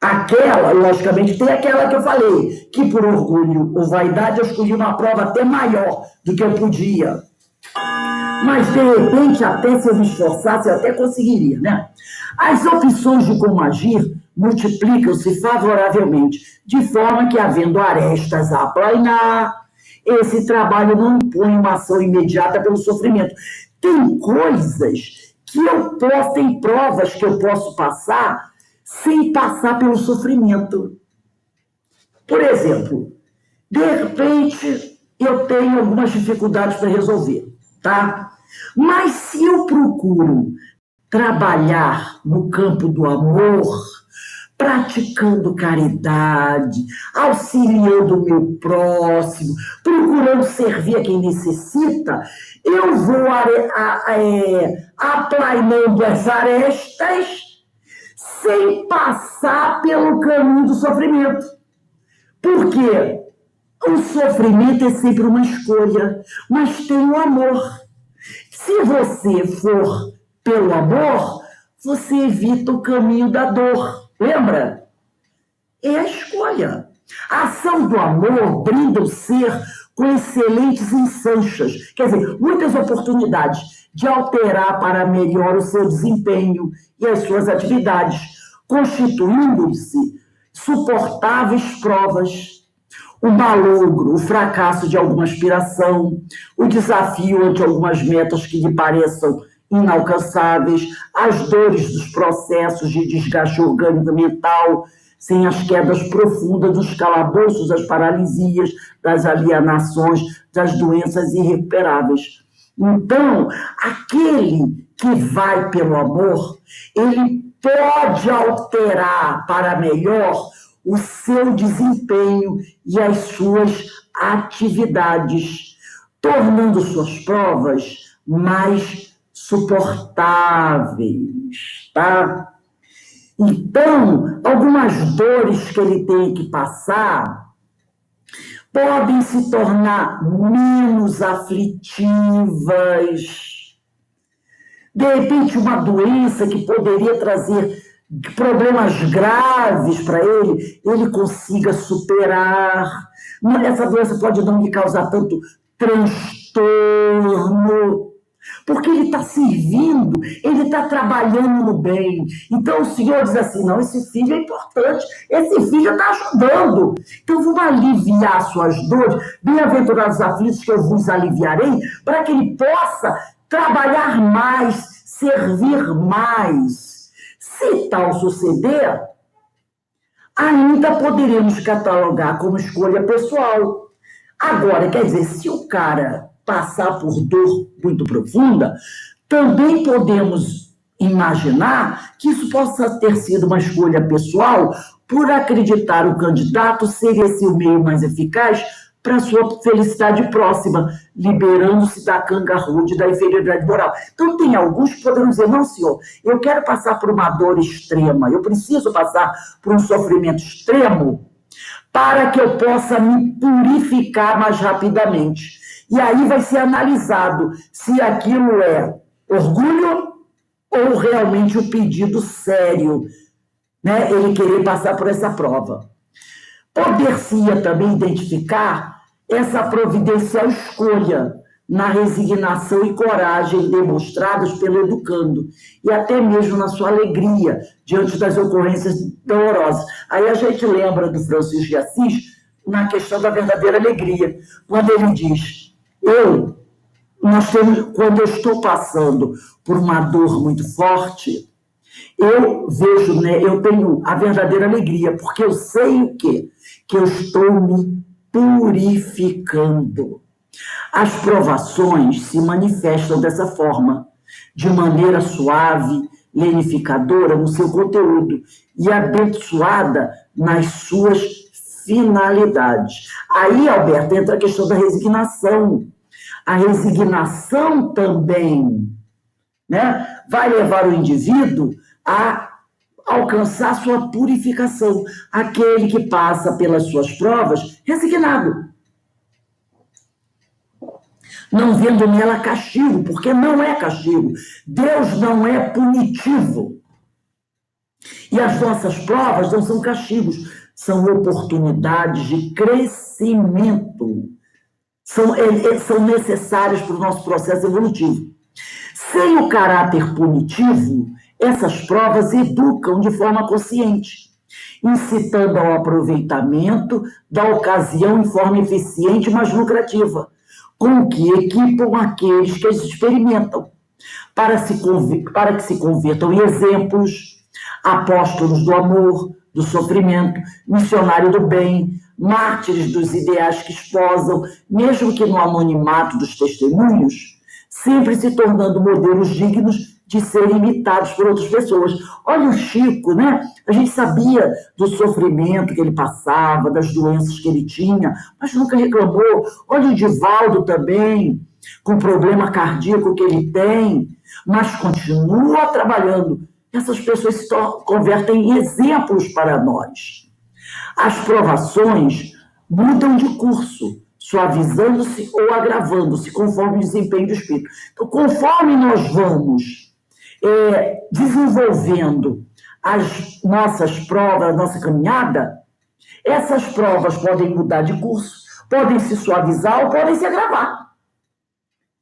Aquela, logicamente, tem aquela que eu falei, que por orgulho ou vaidade eu escolhi uma prova até maior do que eu podia. Mas, de repente, até se eu me esforçasse, eu até conseguiria, né? As opções de como agir multiplicam-se favoravelmente, de forma que, havendo arestas a aplainar, esse trabalho não impõe uma ação imediata pelo sofrimento. Tem coisas que eu posso, tem provas que eu posso passar sem passar pelo sofrimento. Por exemplo, de repente, eu tenho algumas dificuldades para resolver, tá? Mas se eu procuro trabalhar no campo do amor, praticando caridade, auxiliando o meu próximo, procurando servir a quem necessita, eu vou aplainando as arestas sem passar pelo caminho do sofrimento. Por quê? O sofrimento é sempre uma escolha, mas tem o amor. Se você for pelo amor, você evita o caminho da dor. Lembra? É a escolha. A ação do amor brinda o ser com excelentes ensanchas, quer dizer, muitas oportunidades de alterar para melhor o seu desempenho e as suas atividades, constituindo-se suportáveis provas, o malogro, o fracasso de alguma aspiração, o desafio ante algumas metas que lhe pareçam inalcançáveis, as dores dos processos de desgaste orgânico e mental, sem as quedas profundas dos calabouços, das paralisias, das alienações, das doenças irrecuperáveis. Então, aquele que vai pelo amor, ele pode alterar para melhor o seu desempenho e as suas atividades, tornando suas provas mais suportáveis, tá? Então, algumas dores que ele tem que passar podem se tornar menos aflitivas. De repente, uma doença que poderia trazer problemas graves para ele, ele consiga superar. Essa doença pode não lhe causar tanto transtorno, porque ele está servindo, ele está trabalhando no bem. Então o Senhor diz assim, não, esse filho é importante, esse filho está ajudando. Então vamos aliviar suas dores, bem-aventurados aflitos que eu vos aliviarei, para que ele possa trabalhar mais, servir mais. Se tal suceder, ainda poderemos catalogar como escolha pessoal. Agora, quer dizer, se o cara passar por dor muito profunda, também podemos imaginar que isso possa ter sido uma escolha pessoal por acreditar o candidato ser esse o meio mais eficaz para a sua felicidade próxima, liberando-se da cangarrude, da inferioridade moral. Então, tem alguns que poderão dizer, não, senhor, eu quero passar por uma dor extrema, eu preciso passar por um sofrimento extremo para que eu possa me purificar mais rapidamente. E aí vai ser analisado se aquilo é orgulho ou realmente o pedido sério, né? Ele querer passar por essa prova. Poder-se-ia também identificar essa providencial escolha na resignação e coragem demonstradas pelo educando, e até mesmo na sua alegria diante das ocorrências dolorosas. Aí a gente lembra do Francisco de Assis na questão da verdadeira alegria, quando ele diz, quando eu estou passando por uma dor muito forte, eu vejo, né, eu tenho a verdadeira alegria, porque eu sei o quê? Que eu estou me purificando. As provações se manifestam dessa forma, de maneira suave, lenificadora no seu conteúdo e abençoada nas suas finalidades. Aí, Alberto, entra a questão da resignação. A resignação também, né, vai levar o indivíduo a alcançar sua purificação. Aquele que passa pelas suas provas resignado, não vendo nela castigo, porque não é castigo. Deus não é punitivo. E as nossas provas não são castigos, são oportunidades de crescimento. São necessárias para o nosso processo evolutivo. Sem o caráter punitivo, essas provas educam de forma consciente, incitando ao aproveitamento da ocasião em forma eficiente, mas lucrativa, com que equipam aqueles que as experimentam, para que se convertam em exemplos, apóstolos do amor, do sofrimento, missionário do bem, mártires dos ideais que esposam, mesmo que no anonimato dos testemunhos, sempre se tornando modelos dignos de serem imitados por outras pessoas. Olha o Chico, né? A gente sabia do sofrimento que ele passava, das doenças que ele tinha, mas nunca reclamou. Olha o Divaldo também, com o problema cardíaco que ele tem, mas continua trabalhando. Essas pessoas se convertem em exemplos para nós. As provações mudam de curso, suavizando-se ou agravando-se, conforme o desempenho do espírito. Então, conforme nós vamos desenvolvendo as nossas provas, a nossa caminhada, essas provas podem mudar de curso, podem se suavizar ou podem se agravar.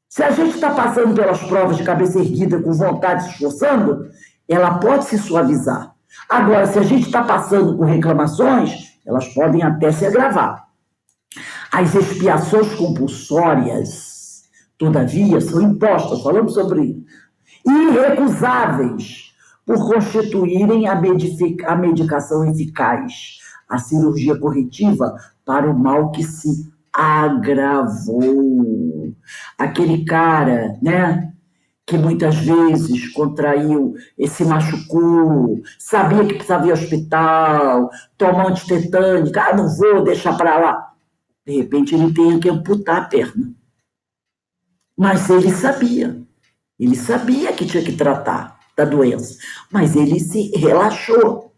Se a gente está passando pelas provas de cabeça erguida, com vontade, se esforçando, ela pode se suavizar. Agora, se a gente está passando por reclamações, elas podem até se agravar. As expiações compulsórias, todavia, são impostas, falamos sobre isso, irrecusáveis, por constituírem a medicação eficaz, a cirurgia corretiva para o mal que se agravou. Aquele cara, né, que muitas vezes contraiu, se machucou, sabia que precisava ir ao hospital, tomar antitetânica, não vou deixar para lá. De repente ele tem que amputar a perna. Mas ele sabia que tinha que tratar da doença, mas ele se relaxou.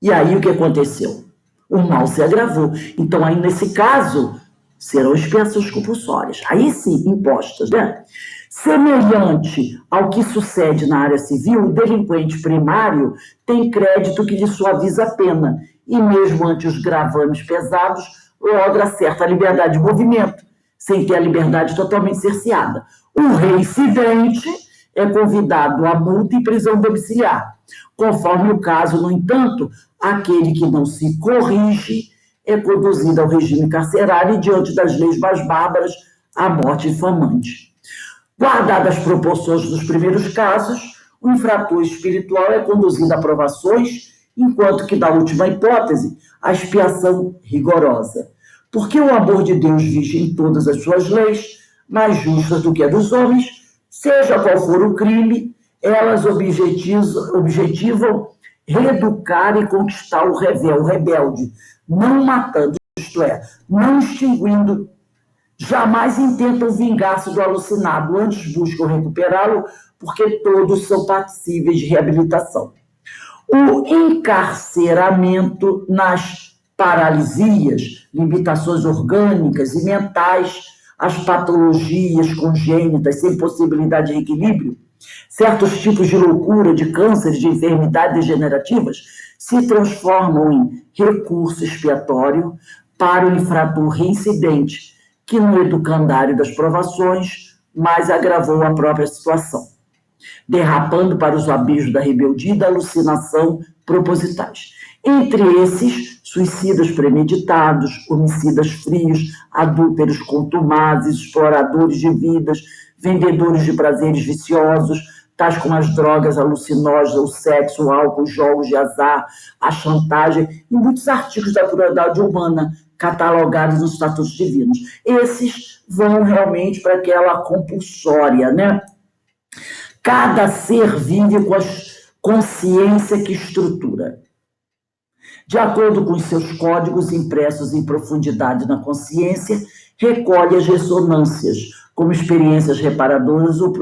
E aí o que aconteceu? O mal se agravou. Então aí nesse caso, serão expiações compulsórias. Aí sim, impostas, né? Semelhante ao que sucede na área civil, o delinquente primário tem crédito que lhe suaviza a pena, e mesmo ante os gravames pesados, logra certa liberdade de movimento, sem ter a liberdade totalmente cerceada. O reincidente é convidado a multa e prisão domiciliar. Conforme o caso, no entanto, aquele que não se corrige é conduzido ao regime carcerário e, diante das leis mais bárbaras, à morte infamante. Guardadas as proporções dos primeiros casos, o infrator espiritual é conduzido a provações, enquanto que, na última hipótese, a expiação rigorosa. Porque o amor de Deus vige em todas as suas leis, mais justas do que a dos homens, seja qual for o crime, elas objetivam reeducar e conquistar o rebelde, não matando, isto é, não extinguindo. Jamais intentam vingar-se do alucinado, antes buscam recuperá-lo, porque todos são passíveis de reabilitação. O encarceramento nas paralisias, limitações orgânicas e mentais, as patologias congênitas sem possibilidade de equilíbrio, certos tipos de loucura, de cânceres, de enfermidades degenerativas, se transformam em recurso expiatório para o infrator reincidente, que no educandário das provações mais agravou a própria situação, derrapando para os abismos da rebeldia e da alucinação propositais. Entre esses, suicidas premeditados, homicidas frios, adúlteros contumazes, exploradores de vidas, vendedores de prazeres viciosos, tais como as drogas alucinógenas, o sexo, o álcool, os jogos de azar, a chantagem e muitos artigos da crueldade humana catalogados nos estatutos divinos. Esses vão realmente para aquela compulsória, né? Cada ser vive com a consciência que estrutura. De acordo com os seus códigos impressos em profundidade na consciência, recolhe as ressonâncias, como experiências reparadoras ou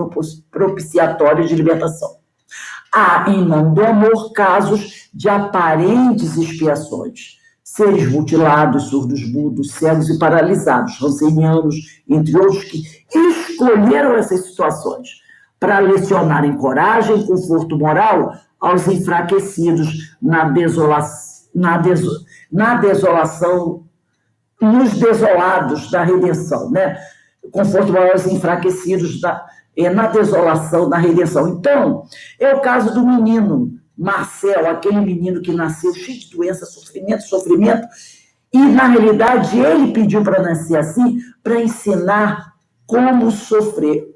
propiciatórias de libertação. Há, em nome do amor, casos de aparentes expiações. Seres mutilados, surdos mudos, cegos e paralisados, rancenianos, entre outros, que escolheram essas situações para lecionarem coragem e conforto moral aos enfraquecidos nos desolados da redenção, né? Conforto moral aos enfraquecidos na desolação da redenção. Então, é o caso do menino Marcel, aquele menino que nasceu cheio de doença, sofrimento, e, na realidade, ele pediu para nascer assim, para ensinar como sofrer,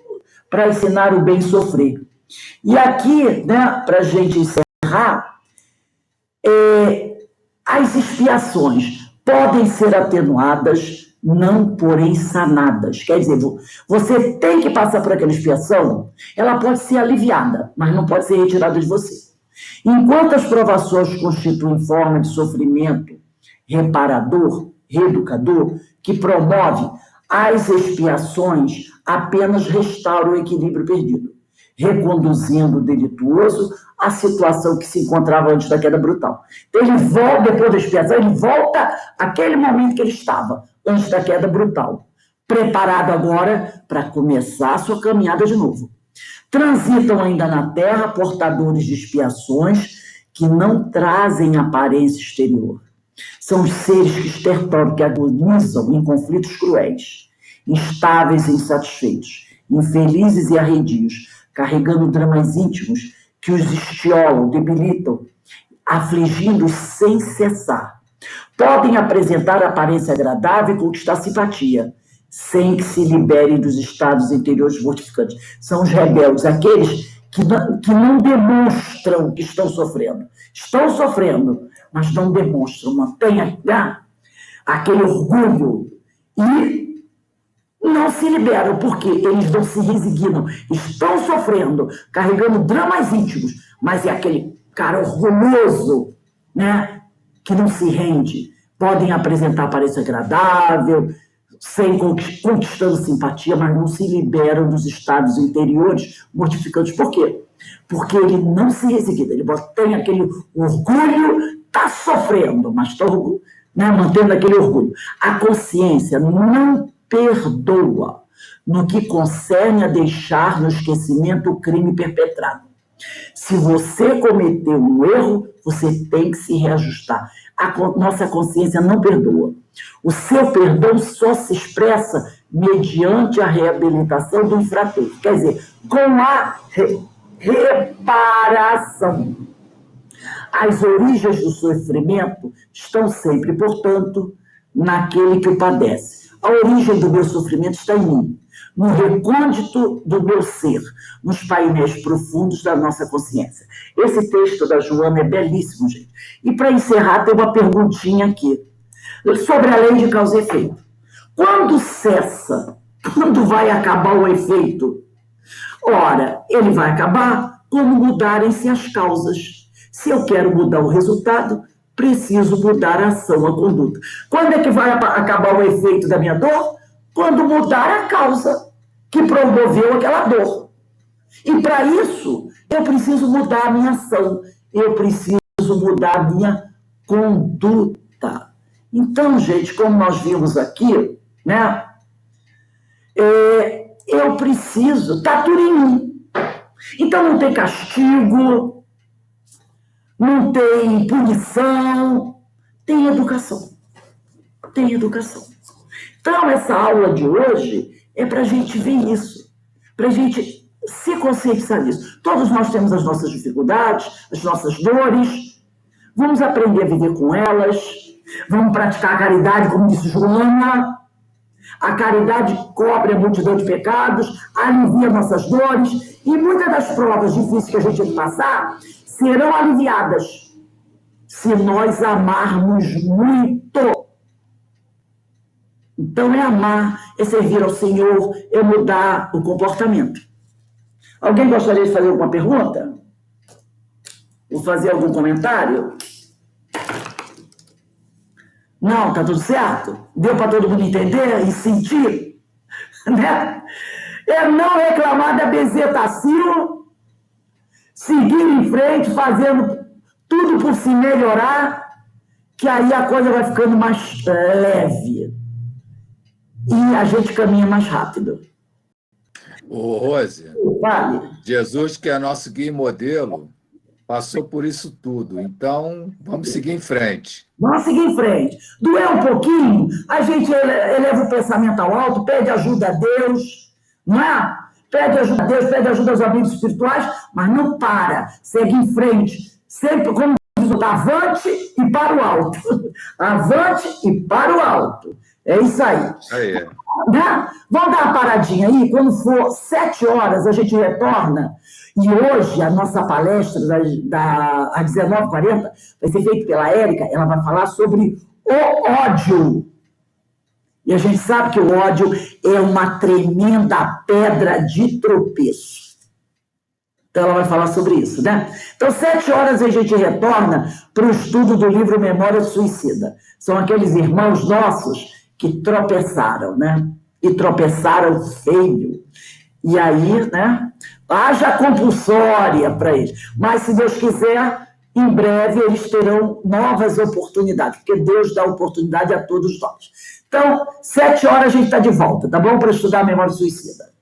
para ensinar o bem sofrer. E aqui, né, para a gente encerrar, as expiações podem ser atenuadas, não porém sanadas. Quer dizer, você tem que passar por aquela expiação, ela pode ser aliviada, mas não pode ser retirada de você. Enquanto as provações constituem forma de sofrimento reparador, reeducador, que promove, as expiações apenas restauram o equilíbrio perdido, reconduzindo o delituoso à situação que se encontrava antes da queda brutal. Então, ele volta, depois da expiação, ele volta àquele momento que ele estava, antes da queda brutal, preparado agora para começar a sua caminhada de novo. Transitam ainda na terra portadores de expiações que não trazem aparência exterior. São os seres que estertoram, que agonizam em conflitos cruéis, instáveis e insatisfeitos, infelizes e arredios, carregando dramas íntimos que os estiolam, debilitam, afligindo sem cessar. Podem apresentar aparência agradável e conquistar simpatia, sem que se liberem dos estados interiores mortificantes. São os rebeldes, aqueles que não demonstram que estão sofrendo. Estão sofrendo, mas não demonstram, mantêm aquele orgulho e não se liberam, porque eles não se resignam. Estão sofrendo, carregando dramas íntimos, mas é aquele cara orgulhoso, né, que não se rende. Podem apresentar aparência agradável, sem conquistando simpatia, mas não se liberam dos estados interiores mortificantes. Por quê? Porque ele não se resigna, ele tem aquele orgulho, está sofrendo, mas está, né, mantendo aquele orgulho. A consciência não perdoa no que concerne a deixar no esquecimento o crime perpetrado. Se você cometeu um erro, você tem que se reajustar. Nossa consciência não perdoa. O seu perdão só se expressa mediante a reabilitação do infrator. Quer dizer, com a reparação. As origens do sofrimento estão sempre, portanto, naquele que o padece. A origem do meu sofrimento está em mim, no recôndito do meu ser, nos painéis profundos da nossa consciência. Esse texto da Joana é belíssimo, gente. E para encerrar, tem uma perguntinha aqui, sobre a lei de causa e efeito. Quando cessa? Quando vai acabar o efeito? Ora, ele vai acabar quando mudarem-se as causas. Se eu quero mudar o resultado, preciso mudar a ação, a conduta. Quando é que vai acabar o efeito da minha dor? Quando mudar a causa que promoveu aquela dor. E para isso, eu preciso mudar a minha ação, eu preciso mudar a minha conduta. Então, gente, como nós vimos aqui, né, eu preciso, está tudo em mim. Então não tem castigo, não tem punição, tem educação. Tem educação. Então, essa aula de hoje é para a gente ver isso, para a gente se conscientizar disso. Todos nós temos as nossas dificuldades, as nossas dores, vamos aprender a viver com elas, vamos praticar a caridade, como disse Joana. A caridade cobre a multidão de pecados, alivia nossas dores, e muitas das provas difíceis que a gente tem que passar serão aliviadas se nós amarmos muito. Então é amar, é servir ao Senhor, é mudar o comportamento. Alguém gostaria de fazer alguma pergunta? Ou fazer algum comentário? Não, tá tudo certo? Deu para todo mundo entender e sentir? Né? É não reclamar da bezetacil, seguir em frente, fazendo tudo por se melhorar, que aí a coisa vai ficando mais leve. E a gente caminha mais rápido. Ô, Rose, vale. Jesus, que é nosso guia e modelo, passou por isso tudo. Então, vamos seguir em frente. Vamos seguir em frente. Doer um pouquinho, a gente eleva o pensamento ao alto, pede ajuda a Deus, não é? Pede ajuda a Deus, pede ajuda aos amigos espirituais, mas não para, segue em frente. Sempre, como diz o avante e para o alto. Avante e para o alto. É isso aí. Aí. Né? Vamos dar uma paradinha aí, quando for 7 horas a gente retorna, e hoje a nossa palestra às 19h40 vai ser feita pela Érica, ela vai falar sobre o ódio. E a gente sabe que o ódio é uma tremenda pedra de tropeço. Então ela vai falar sobre isso, né? Então 7 horas a gente retorna para o estudo do livro Memória Suicida. São aqueles irmãos nossos que tropeçaram, né? E tropeçaram feio. E aí, né? Haja compulsória para eles. Mas, se Deus quiser, em breve eles terão novas oportunidades, porque Deus dá oportunidade a todos nós. Então, 7 horas a gente está de volta, tá bom? Para estudar a memória suicida.